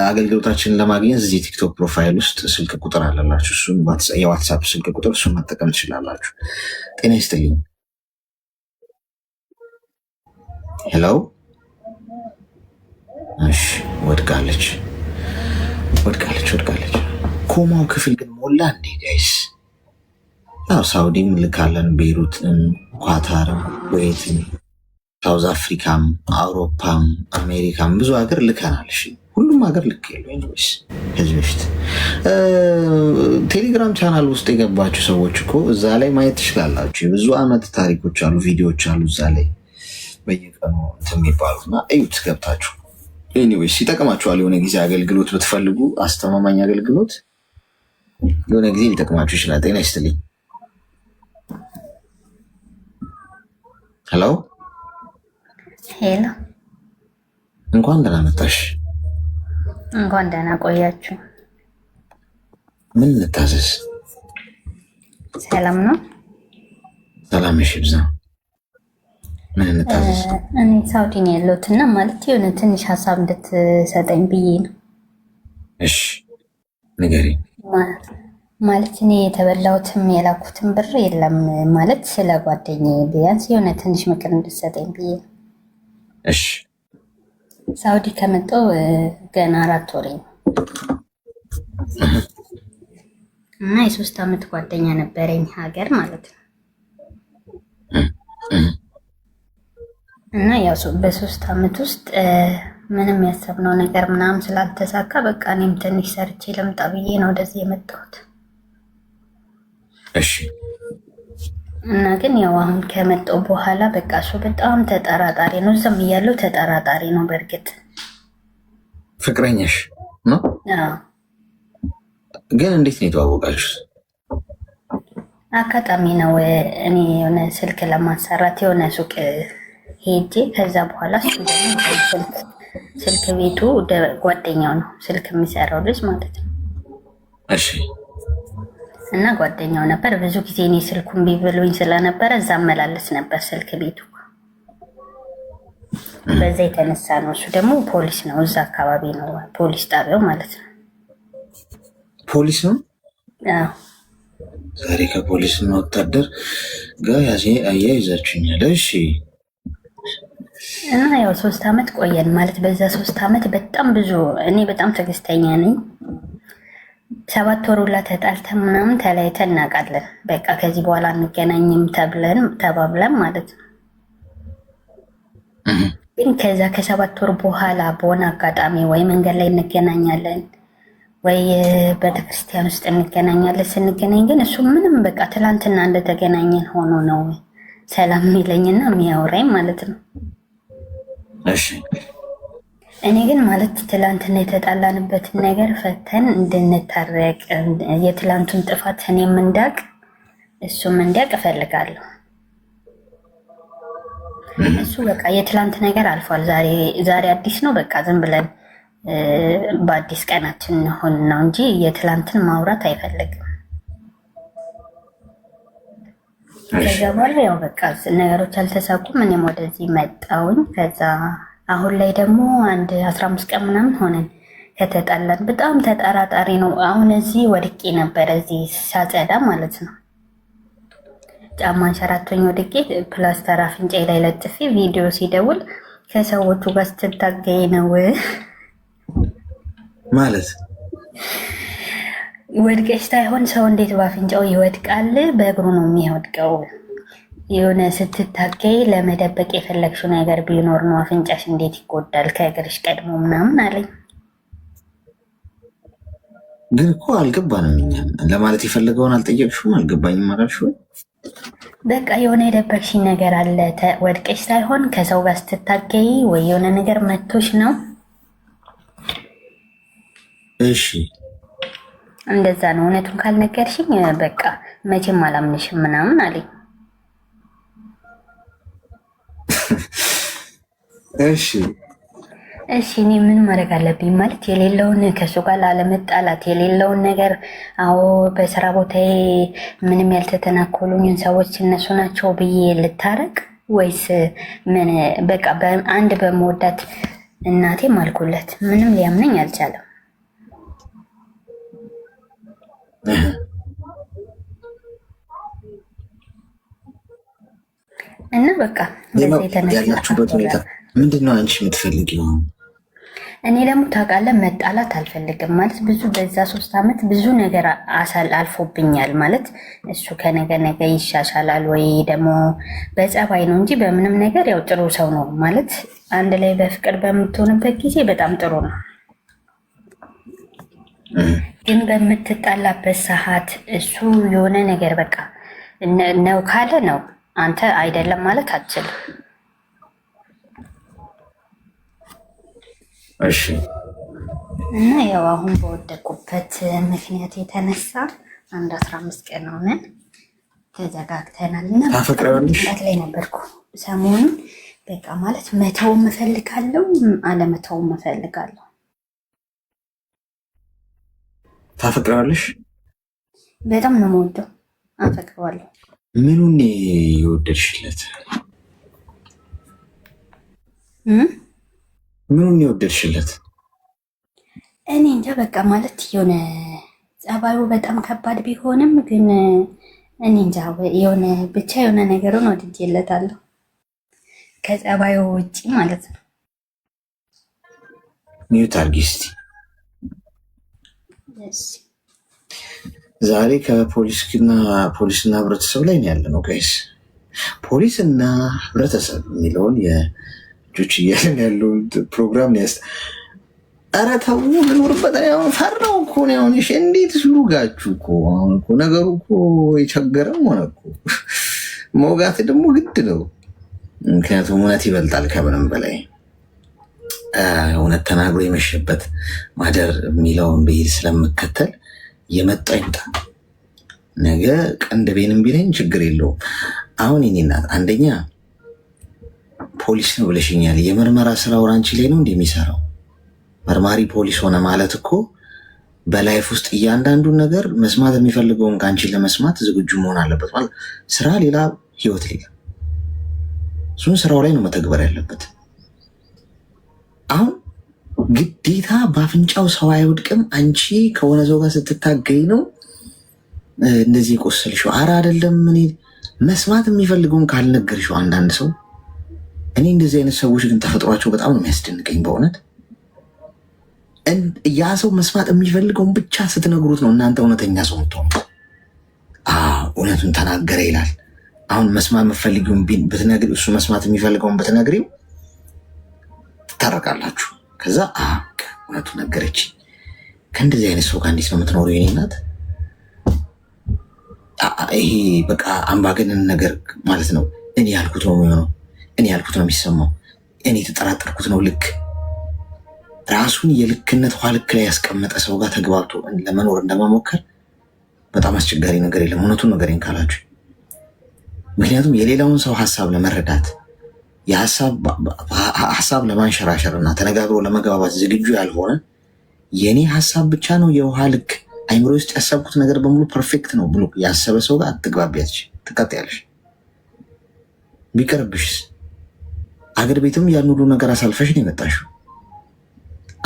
አገልግሎታችንን ለማግኘት እዚህ ቲክቶክ ፕሮፋይል ውስጥ ስልክ ቁጥር አለላችሁ። እሱን የዋትሳፕ ስልክ ቁጥር፣ እሱን መጠቀም ትችላላችሁ። ጤና ይስጥልኝ። ሄሎ። እሺ ወድቃለች። ኮማው ክፍል ግን ሞላ እንዴ ጋይስ? ሳውዲም ልካለን፣ ቤይሩትን፣ ኳታርም፣ ኩዌትም፣ ሳውዝ አፍሪካም፣ አውሮፓም፣ አሜሪካም ብዙ ሀገር ልከናል። እሺ ሁሉም ሀገር ልክ የለ ወይስ ከዚህ በፊት ቴሌግራም ቻናል ውስጥ የገባችሁ ሰዎች እኮ እዛ ላይ ማየት ትችላላችሁ። የብዙ አመት ታሪኮች አሉ፣ ቪዲዮዎች አሉ እዛ ላይ በየቀኑ የሚባሉ እና እዩት ገብታችሁ። ኤኒዌይስ ይጠቅማችኋል። የሆነ ጊዜ አገልግሎት ብትፈልጉ፣ አስተማማኝ አገልግሎት የሆነ ጊዜ ሊጠቅማችሁ ይችላል። ጤና ይስጥልኝ። ሄሎ ሄሎ፣ እንኳን ደህና መጣሽ። እንኳን ደህና ቆያችሁ። ምን እንታዘዝ? ሰላም ነው? ሰላም ይብዛ። ምን እንታዘዝ? እኔ ሳውዲ ነው ያለሁት እና ማለት የሆነ ትንሽ ሀሳብ እንድትሰጠኝ ብዬ ነው። እሺ ንገሪኝ። ማለት እኔ የተበላሁትም የላኩትም ብር የለም ማለት ስለ ጓደኛዬ ቢያንስ የሆነ ትንሽ ምክር እንድትሰጠኝ ብዬ ነው። እሺ ሳውዲ ከመጣሁ ገና 4 ወሬ ነው እና የ3 ዓመት ጓደኛ ነበረኝ ሀገር ማለት ነው። እና ያው በ3 ዓመት ውስጥ ምንም ያሰብነው ነገር ምናምን ስላልተሳካ በቃ እኔም ትንሽ ሰርቼ ልምጣ ብዬ ነው ወደዚህ የመጣሁት። እሺ እና ግን ያው አሁን ከመጣሁ በኋላ በቃ እሱ በጣም ተጠራጣሪ ነው። እዛም እያለሁ ተጠራጣሪ ነው። በእርግጥ ፍቅረኛሽ ነው? ግን እንዴት ነው የተዋወቃችሁት? አጋጣሚ ነው። እኔ የሆነ ስልክ ለማሰራት የሆነ ሱቅ ሄጄ ከዛ በኋላ እሱ ደግሞ ስልክ ቤቱ ጓደኛው ነው ስልክ የሚሰራው ልጅ ማለት ነው። እሺ እና ጓደኛው ነበር። ብዙ ጊዜ እኔ ስልኩን ቢብሉኝ ስለነበረ እዛ መላለስ ነበር ስልክ ቤቱ። በዛ የተነሳ ነው። እሱ ደግሞ ፖሊስ ነው፣ እዛ አካባቢ ነው ፖሊስ ጣቢያው ማለት ነው። ፖሊስ ነው? አዎ። ዛሬ ከፖሊስ እና ወታደር ጋር አያይዛችሁኛል። እሺ እና ያው 3 ዓመት ቆየን ማለት በዛ 3 ዓመት በጣም ብዙ እኔ በጣም ትዕግስተኛ ነኝ። 7 ወር ሁላ ተጣልተን ምናምን ተለያይተን እናውቃለን። በቃ ከዚህ በኋላ አንገናኝም ተባብለን ማለት ነው። ግን ከዛ ከ7 ወር በኋላ በሆነ አጋጣሚ ወይ መንገድ ላይ እንገናኛለን ወይ ቤተክርስቲያን ውስጥ እንገናኛለን። ስንገናኝ ግን እሱ ምንም በቃ ትላንትና እንደተገናኘን ሆኖ ነው ሰላም የሚለኝና የሚያወራኝ ማለት ነው። እሺ እኔ ግን ማለት ትላንትና የተጣላንበትን ነገር ፈተን እንድንታረቅ የትላንቱን ጥፋት እኔም እንዳቅ እሱም እንዲያቅ እፈልጋለሁ። እሱ በቃ የትላንት ነገር አልፏል። ዛሬ አዲስ ነው። በቃ ዝም ብለን በአዲስ ቀናችን ሆን ነው እንጂ የትላንትን ማውራት አይፈልግም። ከዛ በኋላ ያው በቃ ነገሮች አልተሳኩም። እኔም ወደዚህ መጣውኝ። ከዛ አሁን ላይ ደግሞ አንድ 15 ቀን ምናምን ሆነን ከተጣላን። በጣም ተጠራጣሪ ነው። አሁን እዚህ ወድቄ ነበር፣ እዚህ ሳጸዳ ማለት ነው። ጫማ አንሸራቶኝ ወድቄ ፕላስተር አፍንጫዬ ላይ ለጥፌ ቪዲዮ ሲደውል ከሰዎቹ ጋር ስትታገይ ነው ማለት ወድቀሽ ሳይሆን ሰው እንዴት በአፍንጫው ይወድቃል? በእግሩ ነው የሚወድቀው። የሆነ ስትታገይ ለመደበቅ የፈለግሽው ነገር ቢኖር ነው አፍንጫሽ እንዴት ይጎዳል ከእግርሽ ቀድሞ ምናምን አለኝ። ግን እኮ አልገባንም። እኛ ለማለት የፈለገውን አልጠየቅሽውም? አልገባኝም አላልሽው? በቃ የሆነ የደበቅሽኝ ነገር አለ። ወድቀሽ ሳይሆን ከሰው ጋር ስትታገይ ወይ የሆነ ነገር መቶሽ ነው። እሺ እንደዛ ነው። እውነቱን ካልነገርሽኝ በቃ መቼም አላምንሽም ምናምን አለኝ። እሺ እኔ ምን ማድረግ አለብኝ? ማለት የሌለውን ከሱ ጋር ላለመጣላት የሌለውን ነገር። አዎ በስራ ቦታዬ ምንም ያልተተናኮሉኝን ሰዎች እነሱ ናቸው ብዬ ልታረቅ ወይስ ምን? በቃ አንድ በመወዳት እናቴ ማልኩለት ምንም ሊያምነኝ አልቻለም። እና በቃ ያላችሁበት ሁኔታ ምንድን ነው? አንቺ የምትፈልጊው? እኔ ደግሞ ታውቃለህ መጣላት አልፈልግም። ማለት ብዙ በዛ 3 ዓመት ብዙ ነገር አልፎብኛል። ማለት እሱ ከነገ ነገ ይሻሻላል ወይ ደግሞ በጸባይ ነው እንጂ በምንም ነገር ያው ጥሩ ሰው ነው። ማለት አንድ ላይ በፍቅር በምትሆንበት ጊዜ በጣም ጥሩ ነው። ግን በምትጣላበት ሰዓት እሱ የሆነ ነገር በቃ ነው ካለ ነው፣ አንተ አይደለም ማለት አትችልም። እሺ። እና ያው አሁን በወደቁበት ምክንያት የተነሳ አንድ 15 ቀን ሆነን ተዘጋግተናል። እና ታፈቅሪዋለሽ? ላይ ነበርኩ ሰሞኑን። በቃ ማለት መተውም እፈልጋለሁ አለመተውም እፈልጋለሁ። ታፈቅሪዋለሽ? በጣም ነው የምወደው፣ አፈቅረዋለሁ። ምኑን የወደድሽለት? ምኑን የወደድሽለት? እኔ እንጃ በቃ ማለት የሆነ ጸባዩ በጣም ከባድ ቢሆንም ግን እኔ እንጃ የሆነ ብቻ የሆነ ነገሩን ወድጄለታለሁ ከጸባዩ ውጪ ማለት ነው። ሚዩት አድርጊ እስኪ። ዛሬ ከፖሊስና ህብረተሰብ ላይ ነው ያለነው ጋይስ። ፖሊስና ህብረተሰብ የሚለውን የጆች እያለን ያለው ፕሮግራም ነው። ኧረ ተው ልኖርበት። አሁን ፈራው እኮ ነው። አሁን እሺ፣ እንዴት ሱሩጋችሁ እኮ አሁን እኮ ነገሩ እኮ የቸገረም ሆነ እኮ መውጋት ደግሞ ግድ ነው። ምክንያቱም እውነት ይበልጣል ከምንም በላይ። እውነት ተናግሮ የመሸበት ማደር የሚለውን ብሂል ስለምከተል የመጣ ይምጣ። ነገ ቀንደቤንም ቢለኝ ችግር የለውም። አሁን የኔ እናት አንደኛ ፖሊስ ነው ብለሽኛል። የምርመራ ስራው አንቺ ላይ ነው እንደሚሰራው መርማሪ ፖሊስ ሆነ ማለት እኮ በላይፍ ውስጥ እያንዳንዱን ነገር መስማት የሚፈልገውን ከአንቺ ለመስማት ዝግጁ መሆን አለበት ማለት። ስራ ሌላ፣ ህይወት ሌላ። እሱን ስራው ላይ ነው መተግበር ያለበት። አሁን ግዴታ በአፍንጫው ሰው አይወድቅም። አንቺ ከሆነ ሰው ጋር ስትታገኝ ነው እንደዚህ የቆሰልሽው። አረ አይደለም። እኔ መስማት የሚፈልገውን ካልነገርሽው አንዳንድ ሰው፣ እኔ እንደዚህ አይነት ሰዎች ግን ተፈጥሯቸው በጣም ነው የሚያስደንቀኝ በእውነት። ያ ሰው መስማት የሚፈልገውን ብቻ ስትነግሩት ነው እናንተ እውነተኛ ሰው የምትሆኑ። እውነቱን ተናገረ ይላል። አሁን መስማት የምትፈልጊውን ብትነግሪ፣ እሱ መስማት የሚፈልገውን ብትነግሪው ትታረቃላችሁ። ከዛ እውነቱ ነገረች። ከእንደዚህ አይነት ሰው ጋር እንዴት ነው የምትኖሩ የኔ እናት? ይሄ በቃ አምባገነን ነገር ማለት ነው። እኔ ያልኩት ነው የሚሆነው፣ እኔ ያልኩት ነው የሚሰማው፣ እኔ የተጠራጠርኩት ነው ልክ። ራሱን የልክነት ውሃ ልክ ላይ ያስቀመጠ ሰው ጋር ተግባብቶ ለመኖር እንደመሞከር በጣም አስቸጋሪ ነገር የለም። እውነቱን ነገሬን ካላችሁ፣ ምክንያቱም የሌላውን ሰው ሀሳብ ለመረዳት ሀሳብ ለማንሸራሸር እና ተነጋግሮ ለመግባባት ዝግጁ ያልሆነ የኔ ሀሳብ ብቻ ነው የውሃ ልክ አይምሮ ውስጥ ያሰብኩት ነገር በሙሉ ፐርፌክት ነው ብሎ ያሰበ ሰው ጋር አትግባቢያለሽ፣ ትቀጥያለሽ። ቢቀርብሽስ አገር ቤትም ያን ሁሉ ነገር አሳልፈሽ ነው የመጣሽው።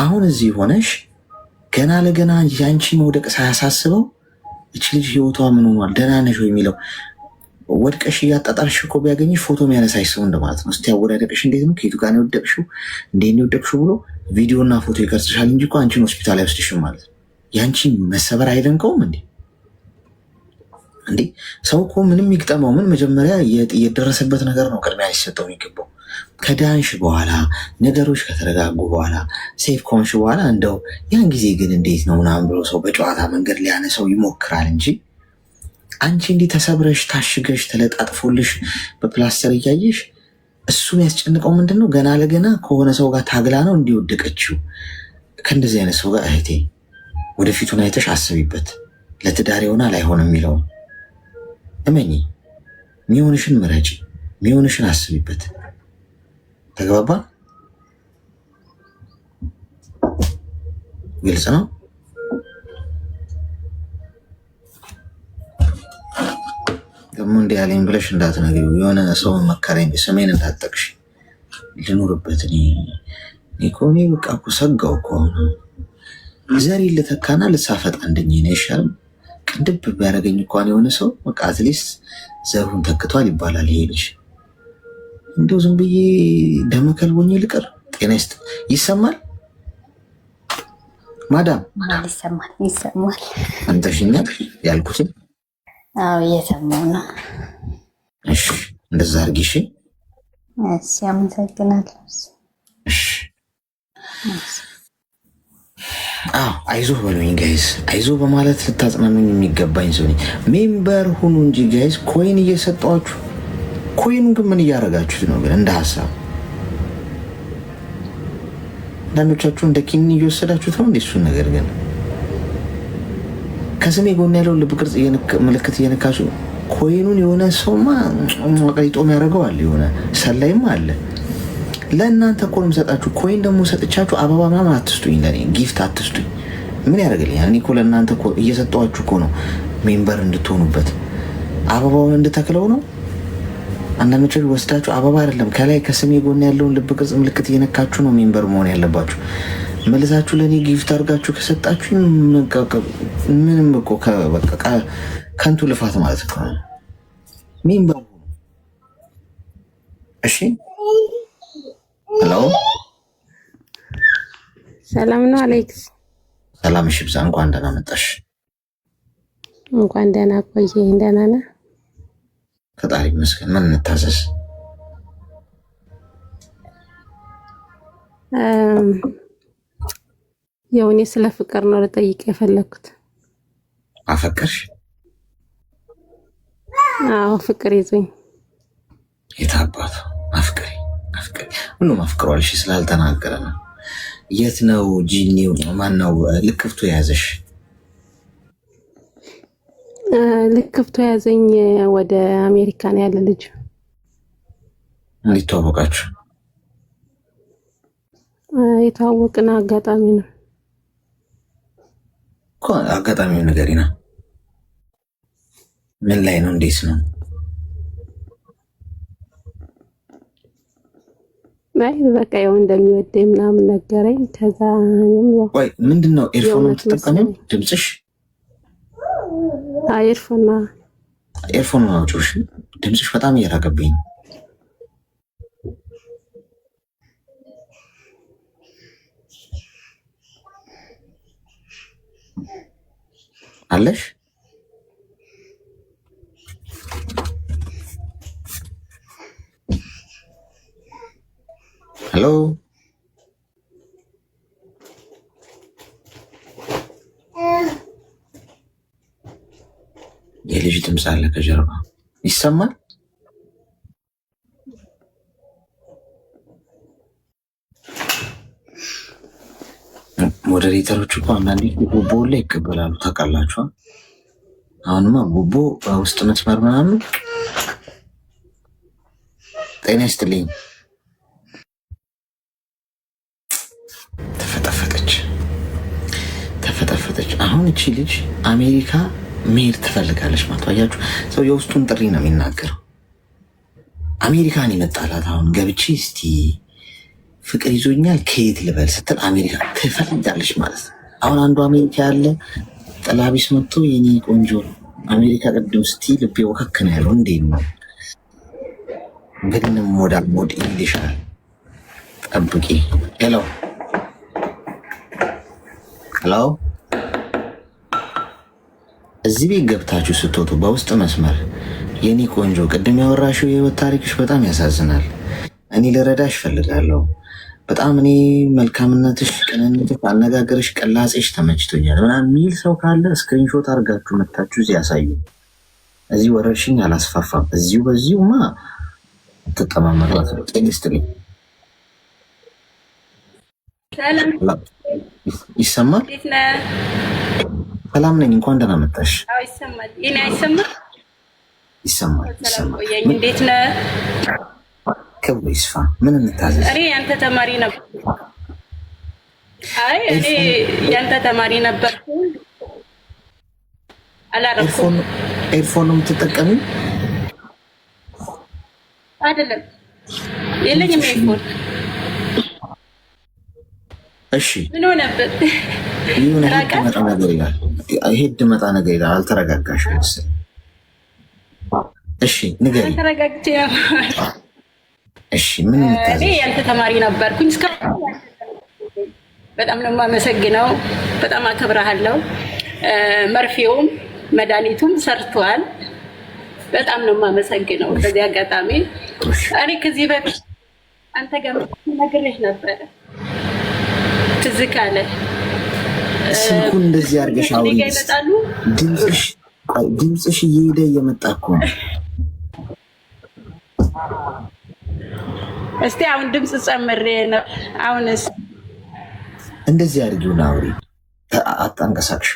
አሁን እዚህ ሆነሽ ገና ለገና ያንቺ መውደቅ ሳያሳስበው እች ልጅ ህይወቷ ምን ሆኗል ደህና ነሽ ወይ የሚለው ወድቀሽ እያጣጣርሽ እኮ ቢያገኝሽ ፎቶ የሚያነሳሽ ሰው እንደማለት ነው። እስቲ አወዳደቅሽ እንዴት ነው፣ ከየቱ ጋር ነው የወደቅሽው፣ እንዴት ነው የወደቅሽው ብሎ ቪዲዮና ፎቶ ይቀርጽሻል እንጂ እኮ አንቺን ሆስፒታል አይወስድሽም ማለት ነው። ያንቺ መሰበር አይደንቀውም እንዴ? እንዴ ሰው እኮ ምንም ይግጠመው ምን መጀመሪያ የደረሰበት ነገር ነው ቅድሚያ ሊሰጠው የሚገባው። ከዳንሽ በኋላ ነገሮች ከተረጋጉ በኋላ ሴፍ ከሆንሽ በኋላ እንደው ያን ጊዜ ግን እንዴት ነው ምናምን ብሎ ሰው በጨዋታ መንገድ ሊያነሰው ይሞክራል እንጂ አንቺ እንዲህ ተሰብረሽ ታሽገሽ ተለጣጥፎልሽ በፕላስተር እያየሽ እሱ የሚያስጨንቀው ምንድን ነው? ገና ለገና ከሆነ ሰው ጋር ታግላ ነው እንዲወደቀችው። ከእንደዚህ አይነት ሰው ጋር እህቴ ወደፊቱን አይተሽ አስቢበት። ለትዳር ይሆናል አይሆንም የሚለውን እመኚ። ሚሆንሽን ምረጪ፣ ሚሆንሽን አስቢበት። ተግባባ? ግልጽ ነው። ደግሞ እንዲህ ያለኝ ብለሽ እንዳትነግሪው። የሆነ ሰው መከረኝ፣ ስሜን እንዳትጠቅሽ ልኑርበት። እኔ በቃ እኮ ሰጋው እኮ ዘሬ ልተካና ልሳፈጥ አንደኝ ነው ይሻል። ቅድብ ቢያደርገኝ እንኳን የሆነ ሰው በቃ አትሊስት ዘሩን ተክቷል ይባላል። ይሄ ልጅ እንደው ዝም ብዬ ደመከልቦኝ ልቀር። ጤና ይስጥ። ይሰማል ማዳም? ይሰማል። አንተሽኛል ያልኩትን? አዎ እየሰማሁ ነው። እሺ እንደዛ አድርጊ። እሺ አመሰግናለሁ። እሺ አይዞህ በሉኝ ጋይዝ። አይዞህ በማለት ልታጽናኑኝ የሚገባኝ ሰው ነኝ። ሜምበር ሁኑ እንጂ ጋይዝ። ኮይን እየሰጧችሁ ኮይኑ ግን ምን እያደረጋችሁት ነው? ግን እንደ ሀሳብ አንዳንዶቻችሁ እንደ ኪኒ እየወሰዳችሁት ነው። እሱን ነገር ግን ከስሜ ጎን ያለውን ልብ ቅርጽ ምልክት እየነካችሁ ኮይኑን የሆነ ሰውማ ቀይጦም ያደርገዋል። የሆነ ሰላይም አለ። ለእናንተ እኮ ነው የምሰጣችሁ። ኮይን ደግሞ ሰጥቻችሁ አበባ ምናምን አትስጡኝ፣ ለእኔ ጊፍት አትስጡኝ። ምን ያደርግልኛል? እኔ እኮ ለእናንተ እኮ እየሰጠኋችሁ እኮ ነው ሜምበር እንድትሆኑበት። አበባውን እንድተክለው ነው። አንዳንዶቻችሁ ወስዳችሁ አበባ አይደለም ከላይ ከስሜ ጎን ያለውን ልብ ቅርጽ ምልክት እየነካችሁ ነው ሜምበር መሆን ያለባችሁ። መልሳችሁ ለእኔ ጊፍት አድርጋችሁ ከሰጣችሁ ምንም እኮ ከንቱ ልፋት ማለት እኮ ነው። ሜምበር እሺ። ሄሎ ሰላም ነው አሌክስ? ሰላም እሺ፣ ብዛ። እንኳን ደህና መጣሽ። እንኳን ደህና ቆየኝ። ደህና ነህ? ፈጣሪ ይመስገን። ምን እንታዘዝ? የውኔ ስለ ፍቅር ነው ልጠይቅ የፈለኩት። አፈቀርሽ? አዎ ፍቅር ይዞኝ። የታባቱ አፍቅሪ ሁሉም አፍቅሯል። እሺ ስላልተናገረ ነው። የት ነው ጂኒው? ማነው ልክፍቱ የያዘሽ? ልክፍቱ የያዘኝ ወደ አሜሪካ ነው ያለ ልጅ። እንዴት ተዋወቃችሁ? የተዋወቅን አጋጣሚ ነው እኮ። አጋጣሚው ንገሪና። ምን ላይ ነው? እንዴት ነው? አይ በቃ ያው እንደሚወደኝ ምናምን ነገረኝ። ከዛ ያው ወይ ምንድነው ኤርፎን ተጠቀመው? ድምጽሽ ኤርፎን ነው አውጪው። ድምጽሽ በጣም እየራቀብኝ። አለሽ? ሄሎ የልጅ ድምፅ አለ ከጀርባ ይሰማል። ሞዴሬተሮች እኮ አንዳንዴ ጉቦ ላይ ይቀበላሉ ታውቃላችሁ። አሁንማ ጉቦ በውስጥ መስመር ምናምን። ጤና ይስጥልኝ እቺ ልጅ አሜሪካ መሄድ ትፈልጋለች ማለት አያችሁ፣ ሰው የውስጡን ጥሪ ነው የሚናገረው። አሜሪካን ይመጣላት አሁን ገብቼ እስቲ ፍቅር ይዞኛል ከየት ልበል ስትል አሜሪካ ትፈልጋለች ማለት ነው። አሁን አንዱ አሜሪካ ያለ ጠላቢስ መጥቶ የኔ ቆንጆ አሜሪካ ቅድም ስቲ ልቤ ወከክ ነው ያለው። እንዴት ነው ብንም ሞድ ይልሻል። ጠብቂ። ሄሎ ሄሎ፣ እዚህ ቤት ገብታችሁ ስትወጡ በውስጥ መስመር የኔ ቆንጆ ቅድም ያወራሽው የህይወት ታሪክሽ በጣም ያሳዝናል፣ እኔ ልረዳሽ እፈልጋለሁ፣ በጣም እኔ መልካምነትሽ፣ ቅንነትሽ፣ አነጋገርሽ፣ ቅላጼሽ ተመችቶኛል ምናምን የሚል ሰው ካለ ስክሪንሾት አድርጋችሁ መታችሁ እዚህ ያሳዩ። እዚህ ወረርሽኝ አላስፋፋም። በዚሁማ ትጠማመራት ነው። ጤንስትልኝ ይሰማል? ሰላም ነኝ። እንኳን ደህና መጣሽ። ይሰማል። እንዴት ነህ? ክብሩ ይስፋ። ምን እንታዘዝ? እኔ ያንተ ተማሪ ነበር። አይ እኔ ያንተ ተማሪ ነበርኩ። አላረኩም። ኤርፎን ነው የምትጠቀሚው? አይደለም፣ የለኝም ኤርፎን። እሺ ምን ሆነበት? ይሁን መጣ ነገር ይላል። ሄድ መጣ ነገር ይላል። አልተረጋጋሽም መሰለኝ። እሺ ንገሪኝ። ተረጋግቼ እሺ ምን እኔ ያንተ ተማሪ ነበርኩኝ። እስካሁን በጣም ነው የማመሰግነው። በጣም አከብረሃለሁ። መርፌውም መድኃኒቱም ሰርቷል። በጣም ነው የማመሰግነው። በዚህ አጋጣሚ እኔ ከዚህ በፊት አንተ ጋር ነግሬህ ነበረ፣ ትዝ ካለህ ስልኩን እንደዚህ አድርገሽ አውሪ። ድምፅሽ እየሄደ እየመጣ እኮ ነው። እስቲ አሁን ድምፅ ጨምሬ ነው። አሁንስ እንደዚህ አድርጊውን አውሪ። አታንቀሳቅሽ።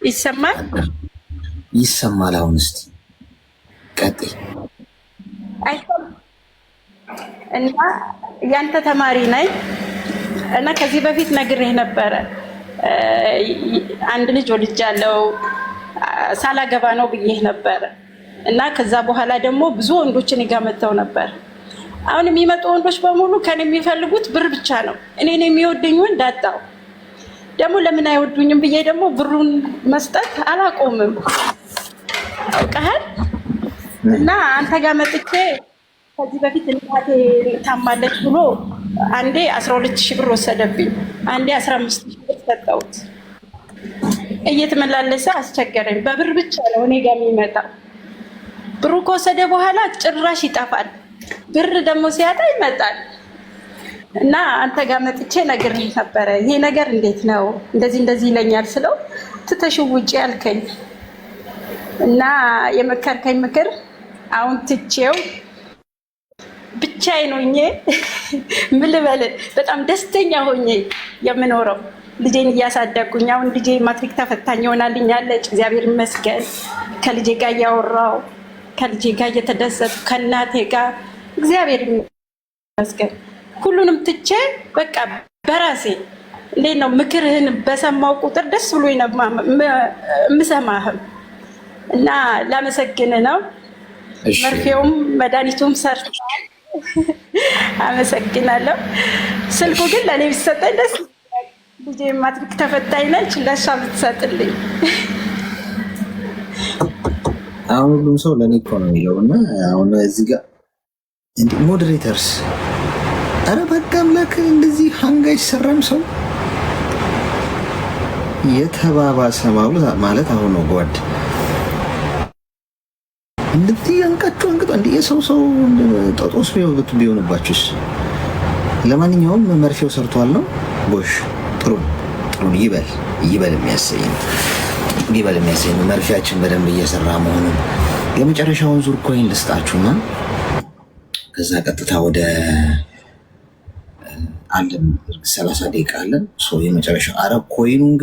ይሰማል? ይሰማል። አሁን እስቲ ቀጥይ። እና ያንተ ተማሪ ነኝ እና ከዚህ በፊት ነግሬህ ነበረ። አንድ ልጅ ወልጃለሁ፣ ሳላገባ ነው ብዬህ ነበረ። እና ከዛ በኋላ ደግሞ ብዙ ወንዶች እኔ ጋር መጥተው ነበር። አሁን የሚመጡ ወንዶች በሙሉ ከኔ የሚፈልጉት ብር ብቻ ነው። እኔን የሚወደኝ ወንድ አጣሁ። ደግሞ ለምን አይወዱኝም ብዬ ደግሞ ብሩን መስጠት አላቆምም። አውቀሃል? እና አንተ ጋር መጥቼ ከዚህ በፊት እናቴ ታማለች ብሎ አንዴ 12,000 ብር ወሰደብኝ፣ አንዴ 15,000 ብር ሰጠሁት። እየተመላለሰ አስቸገረኝ። በብር ብቻ ነው እኔ ጋር የሚመጣው። ብሩ ከወሰደ በኋላ ጭራሽ ይጠፋል። ብር ደግሞ ሲያጣ ይመጣል። እና አንተ ጋር መጥቼ ነግሬህ ነበረ። ይሄ ነገር እንዴት ነው እንደዚህ ይለኛል ስለው ትተሽው ውጪ ያልከኝ እና የመከርከኝ ምክር አሁን ትቼው ብቻዬን ሆኜ ምን ልበል በጣም ደስተኛ ሆኜ የምኖረው ልጄን እያሳደግኩኝ። አሁን ልጄ ማትሪክ ተፈታኝ ሆናልኛለች፣ እግዚአብሔር ይመስገን። ከልጄ ጋር እያወራሁ ከልጄ ጋር እየተደሰትኩ ከእናቴ ጋር እግዚአብሔር ይመስገን። ሁሉንም ትቼ በቃ በራሴ እንዴት ነው ምክርህን በሰማው ቁጥር ደስ ብሎኝ ነው የምሰማህም እና ላመሰግን ነው። መርፌውም መድኃኒቱም ሰርቷል። አመሰግናለሁ። ስልኩ ግን ለእኔ ቢሰጠኝ ደስ ይላል። ልጄ ማትሪክ ተፈታኝ ነች፣ ለእሷ ብትሰጥልኝ። አሁን ሁሉም ሰው ለእኔ እኮ ነው የሚለው እና አሁን እዚህ ጋር ሞዴሬተርስ አረ በቃ አምላክ እንደዚህ ሀንጋይ ሰራም ሰው የተባባሰ ማለት አሁን ነው ጓድ እንደዚህ አንቀጡ እንዴ የሰው ጦጦስ ቢሆንባችሁስ? ለማንኛውም መርፌው ሰርቷል ነው ቦሽ ጥሩ ይበል የሚያሰኝ ነው። መርፌያችን በደንብ እየሰራ መሆኑን የመጨረሻውን ዙር ኮይን ልስጣችሁና ከዛ ቀጥታ ወደ አለን 30 ደቂቃ አለን። የመጨረሻው አረ ኮይኑን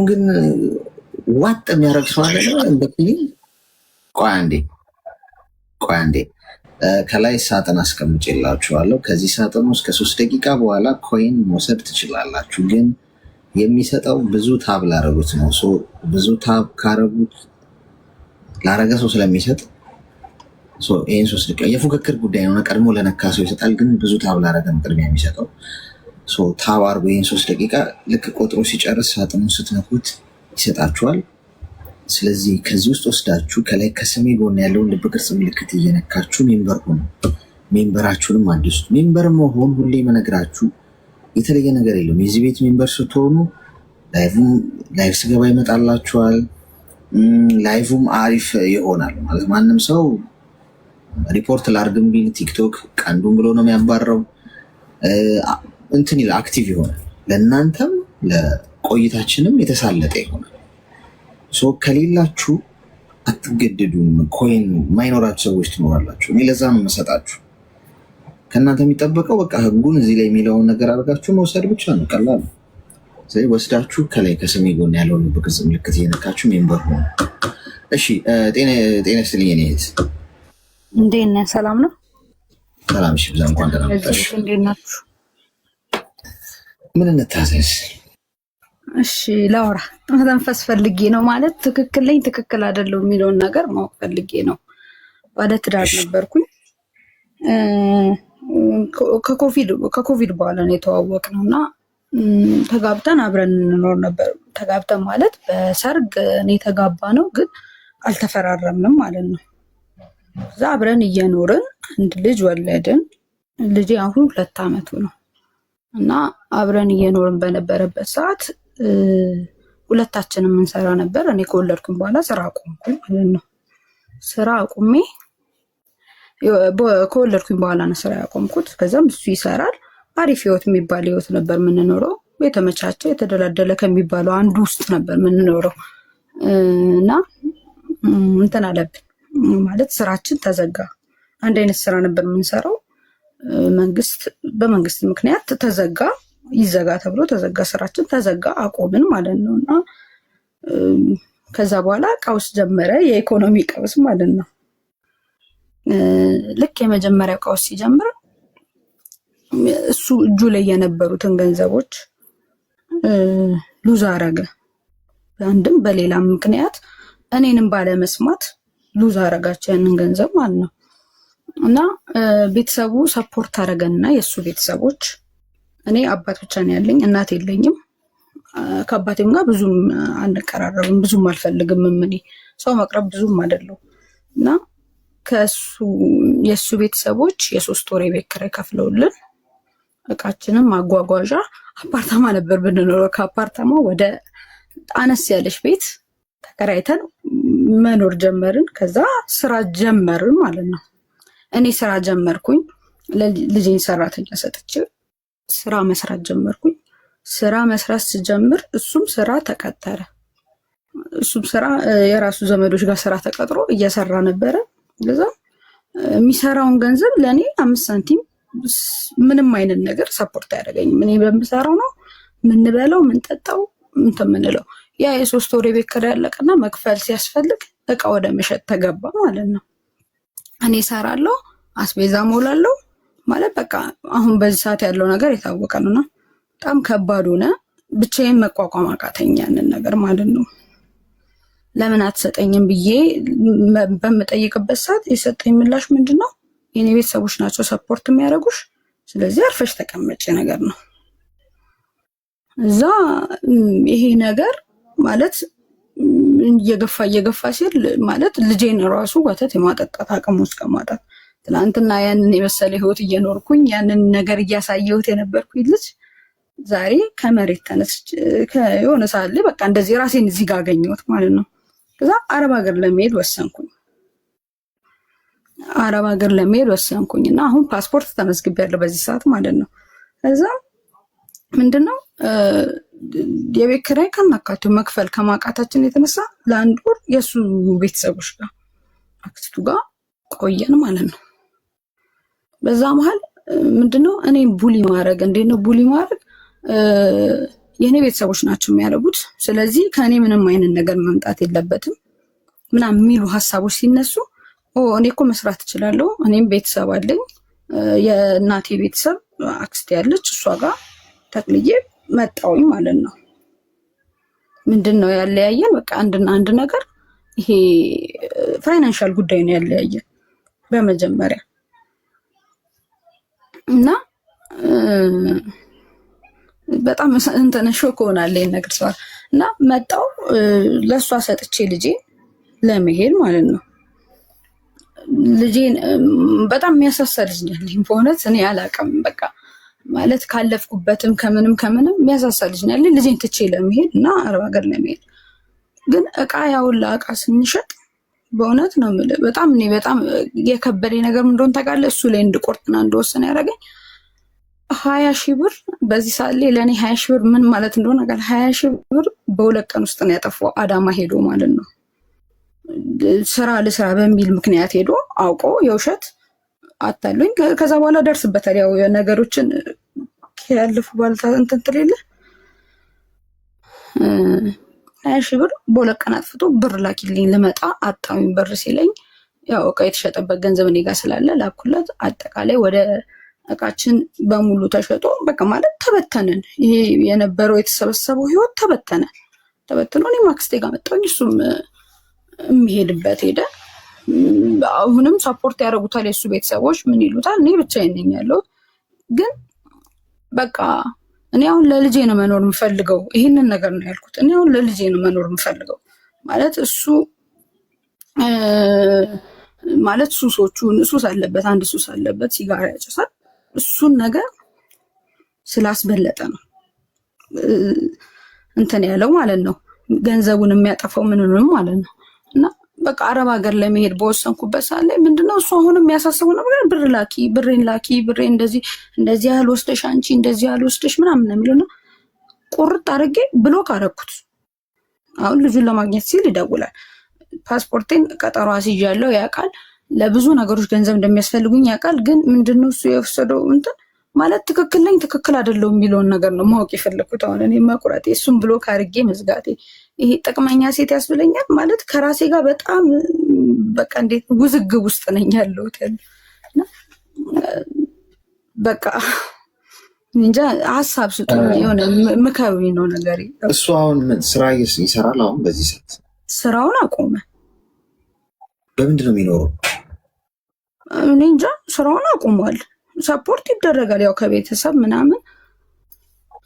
ግን ዋጥ የሚያደርግ ሰው አለ እንደ ቆይ አንዴ ቆይ አንዴ ከላይ ሳጥን አስቀምጬላችኋለሁ። ከዚህ ሳጥን ውስጥ ከ3 ደቂቃ በኋላ ኮይን መውሰድ ትችላላችሁ። ግን የሚሰጠው ብዙ ታብ ላረጉት ነው። ብዙ ታብ ካረጉት ላረገ ሰው ስለሚሰጥ ይህን 3 ደቂቃ የፉክክር ጉዳይ ነው። ቀድሞ ለነካ ሰው ይሰጣል። ግን ብዙ ታብ ላረገ ነው ቅድሚያ የሚሰጠው። ታብ አርጎ ይህን 3 ደቂቃ ልክ ቆጥሮ ሲጨርስ ሳጥኑን ስትነኩት ይሰጣችኋል። ስለዚህ ከዚህ ውስጥ ወስዳችሁ ከላይ ከስሜ ጎን ያለውን ልብ ቅርጽ ምልክት እየነካችሁ ሜምበር ሆኑ። ሜምበራችሁንም አድሱት። ሜምበር መሆን ሁሌ መነግራችሁ የተለየ ነገር የለውም። የዚህ ቤት ሜምበር ስትሆኑ ላይቭ ስገባ ይመጣላችኋል። ላይቭም አሪፍ ይሆናል ማለት ማንም ሰው ሪፖርት ላርግም ቢል ቲክቶክ ቀንዱን ብሎ ነው የሚያባረው። እንትን ይላል አክቲቭ ይሆናል። ለእናንተም ለቆይታችንም የተሳለጠ ይሆናል። ከሌላችሁ አትገደዱም። ኮይን ማይኖራችሁ ሰዎች ትኖራላችሁ። እኔ ለዛ ነው መሰጣችሁ። ከእናንተ የሚጠበቀው በቃ ህጉን እዚህ ላይ የሚለውን ነገር አድርጋችሁ መውሰድ ብቻ ነው። ቀላል። ስለዚህ ወስዳችሁ ከላይ ከስሜ ጎን ያለውን ልብ ቅርጽ ምልክት እየነካችሁ ሜምበር ሆኑ። እሺ፣ ጤና ይስጥልኝ። እኔ እንዴት ነህ? ሰላም ነው? ሰላም። እሺ፣ ብዛ እንኳን ደህና መጣሽ። እንዴት ናችሁ? ምን እንታዘዝ? እሺ፣ ላውራ መተንፈስ ፈልጌ ነው። ማለት ትክክል ነኝ ትክክል አይደለም የሚለውን ነገር ማወቅ ፈልጌ ነው። ባለ ትዳር ነበርኩኝ። ከኮቪድ በኋላ ነው የተዋወቅነው እና ተጋብተን አብረን እንኖር ነበር። ተጋብተን ማለት በሰርግ እኔ የተጋባ ነው፣ ግን አልተፈራረምንም ማለት ነው። እዛ አብረን እየኖርን አንድ ልጅ ወለድን። ልጄ አሁን 2 ዓመቱ ነው እና አብረን እየኖርን በነበረበት ሰዓት ሁለታችንም እንሰራ ነበር። እኔ ከወለድኩኝ በኋላ ስራ አቆምኩኝ ማለት ነው። ስራ አቁሜ ከወለድኩኝ በኋላ ነው ስራ ያቆምኩት። ከዛም እሱ ይሰራል። አሪፍ ህይወት የሚባል ህይወት ነበር የምንኖረው። የተመቻቸ የተደላደለ ከሚባለው አንዱ ውስጥ ነበር የምንኖረው እና እንትን አለብን ማለት ስራችን ተዘጋ። አንድ አይነት ስራ ነበር የምንሰራው። በመንግስት ምክንያት ተዘጋ። ይዘጋ ተብሎ ተዘጋ። ስራችን ተዘጋ፣ አቆምን ማለት ነው እና ከዛ በኋላ ቀውስ ጀመረ። የኢኮኖሚ ቀውስ ማለት ነው። ልክ የመጀመሪያው ቀውስ ሲጀምር እሱ እጁ ላይ የነበሩትን ገንዘቦች ሉዝ አረገ። በአንድም በሌላም ምክንያት እኔንም ባለመስማት ሉዝ አረጋቸው ያንን ገንዘብ ማለት ነው እና ቤተሰቡ ሰፖርት አረገንና የእሱ ቤተሰቦች፣ እኔ አባት ብቻ ነው ያለኝ፣ እናት የለኝም። ከአባቴም ጋር ብዙም አንቀራረብም፣ ብዙም አልፈልግም። እኔ ሰው መቅረብ ብዙም አይደለው እና የእሱ ቤተሰቦች የ3 ወር የቤት ኪራይ ከፍለውልን እቃችንም ማጓጓዣ አፓርታማ ነበር ብንኖረው፣ ከአፓርታማ ወደ አነስ ያለች ቤት ተከራይተን መኖር ጀመርን። ከዛ ስራ ጀመርን ማለት ነው። እኔ ስራ ጀመርኩኝ። ልጄን ሰራተኛ ሰጥቼ ስራ መስራት ጀመርኩኝ። ስራ መስራት ስጀምር እሱም ስራ ተቀጠረ። እሱም ስራ የራሱ ዘመዶች ጋር ስራ ተቀጥሮ እየሰራ ነበረ። ለዛ የሚሰራውን ገንዘብ ለእኔ 5 ሳንቲም ምንም አይነት ነገር ሰፖርት አያደርገኝም። እኔ በምሰራው ነው ምንበላው ምንጠጣው ምንለው። ያ የ3 ወር የቤት ኪራይ ያለቀና መክፈል ሲያስፈልግ እቃ ወደ መሸጥ ተገባ ማለት ነው። እኔ እሰራለሁ፣ አስቤዛ ሞላለሁ ማለት በቃ አሁን በዚህ ሰዓት ያለው ነገር የታወቀ ነውና በጣም ከባድ ሆነ። ብቻዬን መቋቋም አቃተኝ ያንን ነገር ማለት ነው። ለምን አትሰጠኝም ብዬ በምጠይቅበት ሰዓት የሰጠኝ ምላሽ ምንድነው? የኔ ቤተሰቦች ናቸው ሰፖርት የሚያደርጉሽ፣ ስለዚህ አርፈሽ ተቀመጪ ነገር ነው። እዛ ይሄ ነገር ማለት እየገፋ ሲል ማለት ልጄን ራሱ ወተት የማጠጣት አቅም ውስጥ ከማጣት ትናንትና ያንን የመሰለ ህይወት እየኖርኩኝ ያንን ነገር እያሳየሁት የነበርኩኝ ልጅ ዛሬ ከመሬት ተነስቼ የሆነ ሰዓት ላይ በቃ እንደዚህ ራሴን እዚህ ጋር አገኘሁት ማለት ነው። ከዛ አረብ ሀገር ለመሄድ ወሰንኩኝ። እና አሁን ፓስፖርት ተመዝግቤያለሁ በዚህ ሰዓት ማለት ነው። ከዛ ምንድነው የቤት ኪራይ ከናካቴው መክፈል ከማቃታችን የተነሳ ለአንድ ወር የእሱ ቤተሰቦች ጋር አክስቱ ጋር ቆየን ማለት ነው። በዛ መሀል ምንድነው እኔም ቡሊ ማድረግ እንዴት ነው ቡሊ ማድረግ የኔ ቤተሰቦች ናቸው የሚያደርጉት። ስለዚህ ከኔ ምንም አይነት ነገር መምጣት የለበትም ምናምን የሚሉ ሀሳቦች ሲነሱ እኔ እኮ መስራት እችላለሁ። እኔም ቤተሰብ አለኝ። የእናቴ ቤተሰብ አክስቴ ያለች እሷ ጋር ተክልዬ መጣውኝ ማለት ነው። ምንድን ነው ያለያየን? በቃ አንድና አንድ ነገር ይሄ ፋይናንሻል ጉዳይ ነው ያለያየን በመጀመሪያ እና በጣም እንትን ሾክ ሆናለኝ ነገር ሰው እና መጣው ለእሷ ሰጥቼ ልጄ ለመሄድ ማለት ነው። ልጄን በጣም የሚያሳሳ ልጅ ነኝ በእውነት እኔ አላውቅም። በቃ ማለት ካለፍኩበትም ከምንም የሚያሳሳ ልጅ ነኝ ያለኝ ልጄን ትቼ ለመሄድ እና አረብ ሀገር ለመሄድ ግን እቃ ያውላ እቃ ስንሸጥ በእውነት ነው የምልህ በጣም የከበደኝ ነገር ምን እንደሆነ ታውቃለህ? እሱ ላይ እንድቆርጥና እንድወሰን ያደረገኝ 20 ሺህ ብር በዚህ ሰዓት ላይ ለእኔ 20 ሺህ ብር ምን ማለት እንደሆነ ነገር 20 ሺህ ብር በ2 ቀን ውስጥ ነው ያጠፋው። አዳማ ሄዶ ማለት ነው ስራ ልስራ በሚል ምክንያት ሄዶ አውቆ የውሸት አታሉኝ። ከዛ በኋላ ደርስበታል። ያው ነገሮችን ያለፉ ባልታ እንትን ትሌለ 20 ሺህ ብር በ2 ቀን አጥፍቶ ብር ላኪልኝ ልመጣ አጣሁኝ። ብር ሲለኝ ያው እቃ የተሸጠበት ገንዘብ እኔ ጋር ስላለ ላኩለት። አጠቃላይ ወደ እቃችን በሙሉ ተሸጦ በቃ ማለት ተበተንን። ይሄ የነበረው የተሰበሰበው ህይወት ተበትኖ እኔ አክስቴ ጋር መጣሁኝ። እሱም የሚሄድበት ሄደ። አሁንም ሰፖርት ያደርጉታል የእሱ ቤተሰቦች። ምን ይሉታል? እኔ ብቻዬን ነኝ ያለሁት። ግን በቃ እኔ አሁን ለልጄ ነው መኖር የምፈልገው። ይህንን ነገር ነው ያልኩት። እኔ አሁን ለልጄ ነው መኖር የምፈልገው ማለት እሱ ማለት ሱስ አለበት። አንድ ሱስ አለበት፣ ሲጋራ ያጨሳል። እሱን ነገር ስላስበለጠ ነው እንትን ያለው ማለት ነው። ገንዘቡን የሚያጠፋው ምንንም ማለት ነው። እና በቃ አረብ ሀገር ለመሄድ በወሰንኩበት ሰዓት ላይ ምንድነው እሱ አሁንም የሚያሳስበው ነገር ብሬን ላኪ እንደዚህ ያህል ወስደሽ አንቺ እንደዚህ ያህል ወስደሽ ምናምን ነው የሚለው። ቁርጥ አድርጌ ብሎክ አደረኩት። አሁን ልጁን ለማግኘት ሲል ይደውላል። ፓስፖርቴን ቀጠሮ አስይዣለሁ ያውቃል። ለብዙ ነገሮች ገንዘብ እንደሚያስፈልጉኝ ያውቃል። ግን ምንድነው እሱ የወሰደው እንትን ማለት ትክክል ነኝ ትክክል አይደለም የሚለውን ነገር ነው ማወቅ የፈለኩት። አሁን እኔ መቁረጤ እሱም ብሎክ አድርጌ መዝጋቴ ይሄ ጥቅመኛ ሴት ያስብለኛል ማለት ከራሴ ጋር በጣም በቃ እንዴት ውዝግብ ውስጥ ነኝ ያለሁት በቃ እንጃ። ሀሳብ ስጡኝ፣ የሆነ ምከሩኝ ነው ነገር። እሱ አሁን ስራ ይሰራል። አሁን በዚህ ሰዓት ስራውን አቆመ። በምንድን ነው የሚኖረው? እኔ እንጃ፣ ስራውን አቁሟል። ሰፖርት ይደረጋል ያው ከቤተሰብ ምናምን።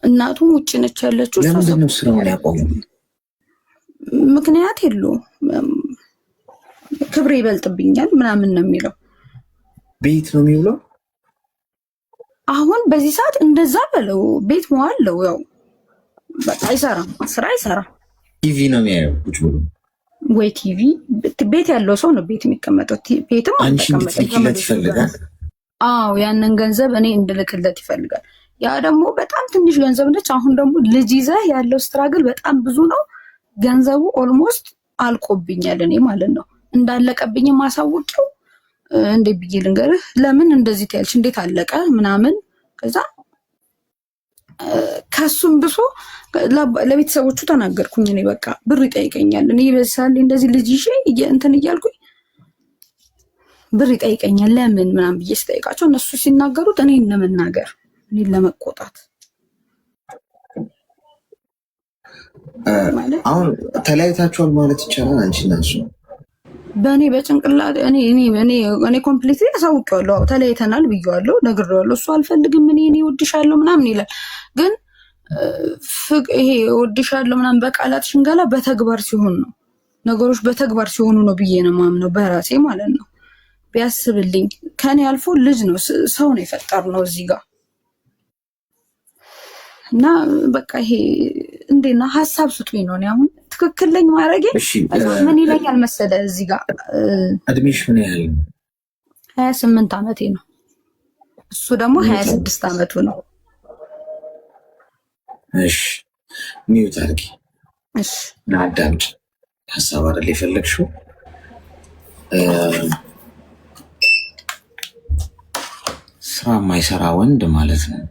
እናቱም ውጭ ነች ያለችው። ለምንድን ነው ስራውን ያቆመው? ምክንያት የለውም። ክብሬ ይበልጥብኛል ምናምን ነው የሚለው። ቤት ነው የሚውለው። አሁን በዚህ ሰዓት እንደዛ በለው ቤት መዋለው ያው በቃ አይሰራም፣ ስራ አይሰራም። ቲቪ ነው የሚያየው ቁጭ ብሎ ወይ ቲቪ። ቤት ያለው ሰው ነው ቤት የሚቀመጠው። ቤትም አንቺ እንድትልኪለት ይፈልጋል። አዎ ያንን ገንዘብ እኔ እንድልክለት ይፈልጋል። ያ ደግሞ በጣም ትንሽ ገንዘብ ነች። አሁን ደግሞ ልጅ ይዘህ ያለው ስትራግል በጣም ብዙ ነው። ገንዘቡ ኦልሞስት አልቆብኛል እኔ ማለት ነው። እንዳለቀብኝ ማሳወቂው እንዴት ብዬ ልንገርህ? ለምን እንደዚህ ትያለሽ? እንዴት አለቀ ምናምን። ከዛ ከሱም ብሶ ለቤተሰቦቹ ተናገርኩኝ። እኔ በቃ ብር ይጠይቀኛል። እኔ በሳል እንደዚህ ልጅ ይዤ እንትን እያልኩኝ ብር ይጠይቀኛል ለምን ምናምን ብዬ ስጠይቃቸው እነሱ ሲናገሩት እኔን ለመናገር እኔን ለመቆጣት። አሁን ተለያይታችኋል ማለት ይቻላል አንቺ እና እሱ? በእኔ በጭንቅላት እኔ ኮምፕሊትሊ አሳውቄዋለሁ። ተለያይተናል ብዬዋለሁ፣ ነግሬዋለሁ። እሱ አልፈልግም እኔ እወድሻለሁ ምናምን ይላል። ግን ይሄ እወድሻለሁ ምናምን በቃላት ሽንገላ በተግባር ሲሆን ነው ነገሮች በተግባር ሲሆኑ ነው ብዬ ነው የማምነው በራሴ ማለት ነው። ቢያስብልኝ ከኔ አልፎ ልጅ ነው ሰው ነው የፈጠርነው እዚህ ጋር እና በቃ ይሄ እንዴና ሀሳብ ስጡኝ ነው። አሁን ትክክል ነኝ ማድረጌ ምን ይለኛል መሰለህ? እዚህ ጋር እድሜሽ ምን ያህል? 28 ዓመቴ ነው። እሱ ደግሞ 26 ዓመቱ ነው። እሺ ሚውት አድርጊ። እሺ አዳምጪ። ሀሳብ አይደል የፈለግሽው? ስራ የማይሰራ ወንድ ማለት ነው።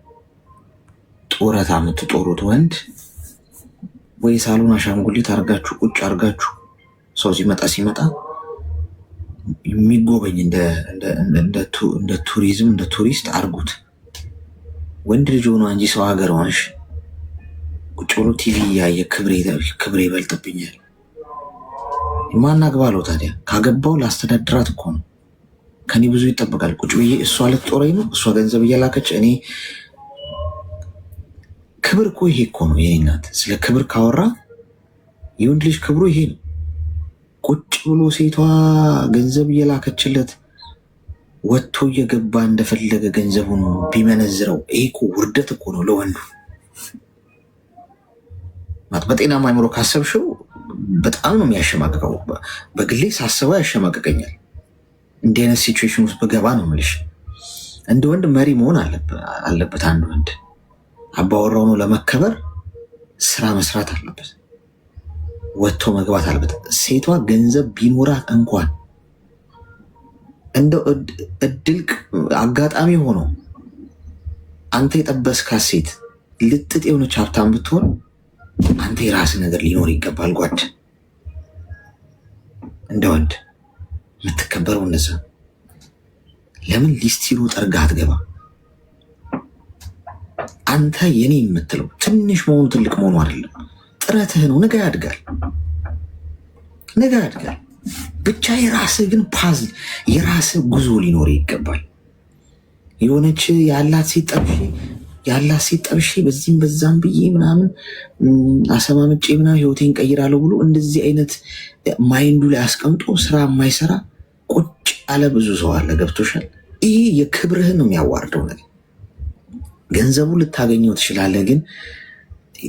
ጡረታ የምትጦሩት ወንድ ወይ ሳሎን አሻንጉሊት አርጋችሁ ቁጭ አርጋችሁ ሰው ሲመጣ የሚጎበኝ እንደ ቱሪዝም እንደ ቱሪስት አድርጉት። ወንድ ልጅ ሆኖ እንጂ ሰው ሀገር ሆነሽ ቁጭ ብሎ ቲቪ እያየ ክብሬ ይበልጥብኛል። ማናግባለው ታዲያ? ካገባው ላስተዳድራት እኮ ነው። ከኔ ብዙ ይጠበቃል። ቁጭ ብዬ እሷ ልትጦረኝ ነው፣ እሷ ገንዘብ እየላከች እኔ ክብር እኮ ይሄ እኮ ነው የኔ እናት። ስለ ክብር ካወራ የወንድ ልጅ ክብሩ ይሄ ነው። ቁጭ ብሎ ሴቷ ገንዘብ እየላከችለት ወጥቶ እየገባ እንደፈለገ ገንዘቡን ቢመነዝረው ይሄ እኮ ውርደት እኮ ነው ለወንዱ። በጤናማ አእምሮ ካሰብሽው በጣም ነው የሚያሸማቅቀው። በግሌ ሳስበው ያሸማቅቀኛል። እንዲህ አይነት ሲቹዌሽን ውስጥ በገባ ነው የምልሽ። እንደ ወንድ መሪ መሆን አለበት። አንድ ወንድ አባወራው ነው ለመከበር ስራ መስራት አለበት፣ ወጥቶ መግባት አለበት። ሴቷ ገንዘብ ቢኖራት እንኳን እንደው እድል አጋጣሚ ሆኖ አንተ የጠበስካት ሴት ልጥጥ የሆነች ሀብታም ብትሆን አንተ የራስህ ነገር ሊኖር ይገባል። ጓድ እንደ ወንድ የምትከበረው እነዛ። ለምን ሊስቲሩ ጠርጋ አትገባ? አንተ የኔ የምትለው ትንሽ መሆኑ ትልቅ መሆኑ አይደለም፣ ጥረትህ ነው። ነገ ያድጋል። ብቻ የራስህ ግን ፓዝ የራስህ ጉዞ ሊኖር ይገባል። የሆነች ያላት ሴት ጠብሼ በዚህም በዛም ብዬ ምናምን አሰማምጬ ምናምን ህይወቴን ቀይራለሁ ብሎ እንደዚህ አይነት ማይንዱ ላይ አስቀምጦ ስራ የማይሰራ ቁጭ ያለ ብዙ ሰው አለ። ገብቶሻል? ይሄ የክብርህን ነው የሚያዋርደው ነገር። ገንዘቡ ልታገኘው ትችላለህ፣ ግን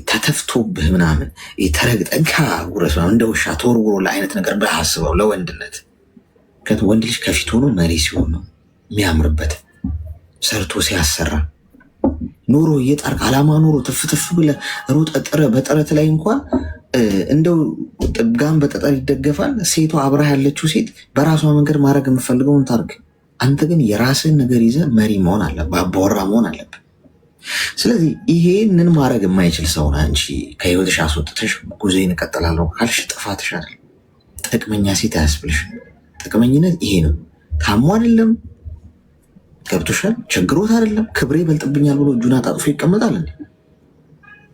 ተተፍቶብህ ምናምን ተረግጠን ከጉረስ እንደ ውሻ ተወርውሮ ለአይነት ነገር ብለህ አስበው። ለወንድነት ወንድ ልጅ ከፊት ሆኖ መሪ ሲሆን ነው የሚያምርበት። ሰርቶ ሲያሰራ ኑሮ እየጣርክ አላማ ኑሮ ትፍትፍ ብለህ በጥረት ላይ እንኳን እንደው ጥጋም በጠጠር ይደገፋል። ሴቷ አብረህ ያለችው ሴት በራሷ መንገድ ማድረግ የምፈልገውን ታርግ። አንተ ግን የራስህን ነገር ይዘህ መሪ መሆን አለብህ፣ አባወራ መሆን አለብህ። ስለዚህ ይሄንን ማድረግ የማይችል ሰው አንቺ ከህይወትሽ አስወጥተሽ ጉዞዬን እቀጥላለሁ ካልሽ ጥፋትሽ አይደል። ጥቅመኛ ሴት አያስብልሽ። ጥቅመኝነት ይሄ ነው። ታሞ አይደለም፣ ገብቶሻል? ቸግሮት አይደለም፣ ክብሬ ይበልጥብኛል ብሎ እጁን አጣጥፎ ይቀመጣል እንዴ?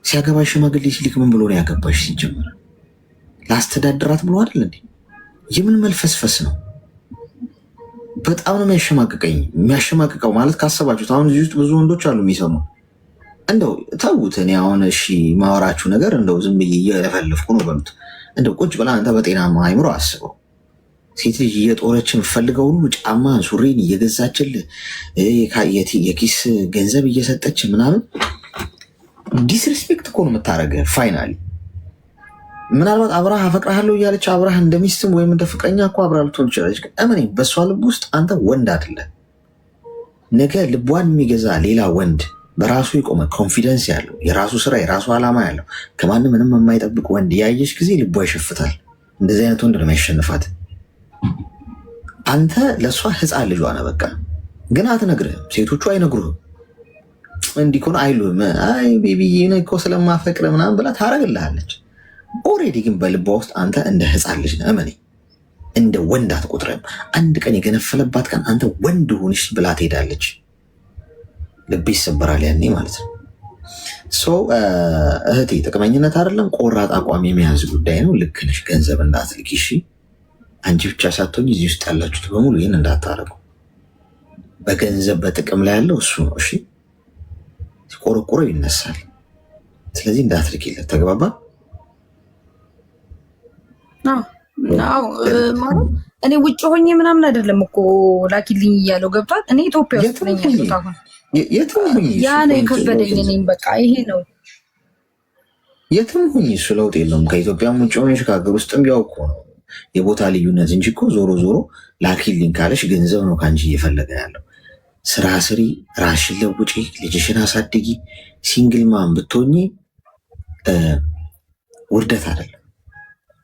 ሲያገባሽ ሽማግሌ ሲልክ ምን ብሎ ነው ያገባሽ? ሲጀምር ላስተዳድራት ብሎ አይደል እንዴ? የምን መልፈስፈስ ነው? በጣም ነው የሚያሸማቅቀው። ማለት ካሰባችሁት አሁን እዚህ ውስጥ ብዙ ወንዶች አሉ የሚሰሙ። እንደው ተዉት። እኔ አሁን እሺ ማወራችሁ ነገር እንደው ዝም ብዬ እየለፈለፍኩ ነው በሉት። እንደው ቁጭ ብላ አንተ በጤናማ አእምሮ አስበው። ሴት ልጅ እየጦረች የምፈልገው ሁሉ ጫማ፣ ሱሪን እየገዛችልህ የኪስ ገንዘብ እየሰጠች ምናምን ዲስሪስፔክት እኮ ነው የምታደርገህ። ፋይናሊ ምናልባት አብራህ አፈቅርሃለሁ እያለች አብራህ እንደሚስትም ወይም እንደ ፍቅረኛ እኮ አብራህ ልትሆን ትችላለች። እመኔ በእሷ ልብ ውስጥ አንተ ወንድ አይደለህ። ነገ ልቧን የሚገዛ ሌላ ወንድ በራሱ የቆመ ኮንፊደንስ ያለው የራሱ ስራ የራሱ ዓላማ ያለው ከማንም ምንም የማይጠብቅ ወንድ ያየች ጊዜ ልቧ ይሸፍታል። እንደዚህ አይነት ወንድ ነው የሚያሸንፋት። አንተ ለእሷ ህፃን ልጇ ነህ። በቃ ግን አትነግርህም። ሴቶቹ አይነግሩህም። እንዲህ እኮ ነው አይሉህም። አይ ቤቢዬ እኮ ስለማፈቅር ምናምን ብላ ታረግልሃለች። ኦሬዲ ግን በልቧ ውስጥ አንተ እንደ ህፃን ልጅ ነህ። እመኔ እንደ ወንድ አትቆጥረም። አንድ ቀን የገነፈለባት ቀን አንተ ወንድ ሆንሽ ብላ ትሄዳለች። ልብ ይሰበራል ያኔ ማለት ነው። እህቴ ጥቅመኝነት አይደለም፣ ቆራጥ አቋም የመያዝ ጉዳይ ነው። ልክ ነሽ። ገንዘብ እንዳትልኪ እሺ። አንቺ ብቻ ሳትሆኝ እዚህ ውስጥ ያላችሁት በሙሉ ይህን እንዳታረጉ። በገንዘብ በጥቅም ላይ ያለው እሱ ነው። እሺ ሲቆረቆረው ይነሳል። ስለዚህ እንዳትልኪለት። ተግባባ? ማለት እኔ ውጭ ሆኜ ምናምን አይደለም እኮ ላኪልኝ እያለው ገብቷል። እኔ ኢትዮጵያ ውስጥ ነኝ ያሉት። አሁን ያ ነው የከበደኝ። እኔም በቃ ይሄ ነው የትም ሁኝ እሱ ለውጥ የለውም። ከኢትዮጵያም ውጭ ሆነሽ ከሀገር ውስጥም ያው እኮ ነው የቦታ ልዩነት እንጂ እኮ ዞሮ ዞሮ ላኪልኝ ካለሽ ገንዘብ ነው ከአንቺ እየፈለገ ያለው። ስራ ስሪ፣ ራስሽን ለውጪ፣ ልጅሽን አሳድጊ። ሲንግል ማን ብትሆኚ ውርደት አይደለም።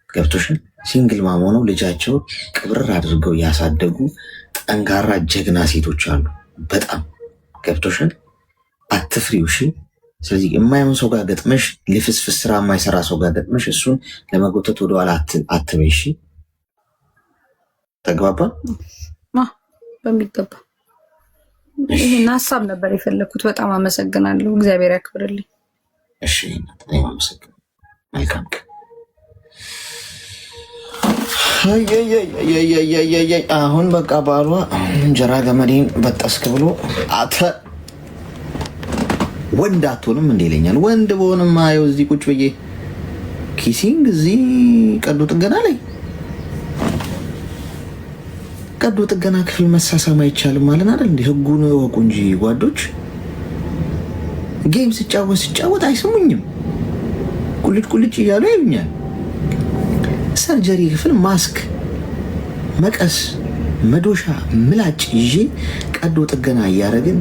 ገብቶሻል? ሲንግል ማም ሆነው ልጃቸው ቅብርር አድርገው ያሳደጉ ጠንካራ ጀግና ሴቶች አሉ። በጣም ገብቶሻል? አትፍሪው። እሺ። ስለዚህ የማይሆን ሰው ጋር ገጥመሽ ልፍስፍስ ስራ የማይሰራ ሰው ጋር ገጥመሽ እሱን ለመጎተት ወደኋላ አትበይ። እሺ። ተግባባን? በሚገባ ይህን ሀሳብ ነበር የፈለግኩት። በጣም አመሰግናለሁ። እግዚአብሔር ያክብርልኝ። እሺ አመሰግናለሁ። መልካም ቀን። አሁን በቃ ባሏ እንጀራ ገመዴን በጠስክ ብሎ አተ ወንድ አትሆንም እንደ ይለኛል። ወንድ በሆንም አየው እዚህ ቁጭ ብዬ ኪሲንግ እዚህ ቀዶ ጥገና ላይ ቀዶ ጥገና ክፍል መሳሳም አይቻልም ማለት አይደል እንዴ? ህጉን እወቁ እንጂ ጓዶች። ጌም ስጫወት አይስሙኝም። ቁልጭ እያሉ ያዩኛል። ሰርጀሪ ክፍል ማስክ፣ መቀስ፣ መዶሻ፣ ምላጭ ይዤ ቀዶ ጥገና እያደረግን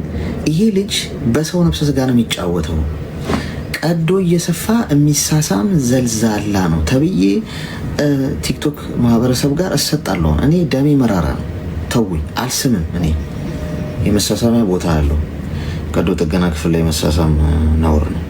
ይሄ ልጅ በሰው ነፍሰ ስጋ ነው የሚጫወተው፣ ቀዶ እየሰፋ የሚሳሳም ዘልዛላ ነው ተብዬ ቲክቶክ ማህበረሰብ ጋር እሰጣለሁ። እኔ ደሜ መራራ ነው። ተውኝ፣ አልስምም። እኔ የመሳሳሚያ ቦታ አለው። ቀዶ ጥገና ክፍል ላይ መሳሳም ነውር ነው።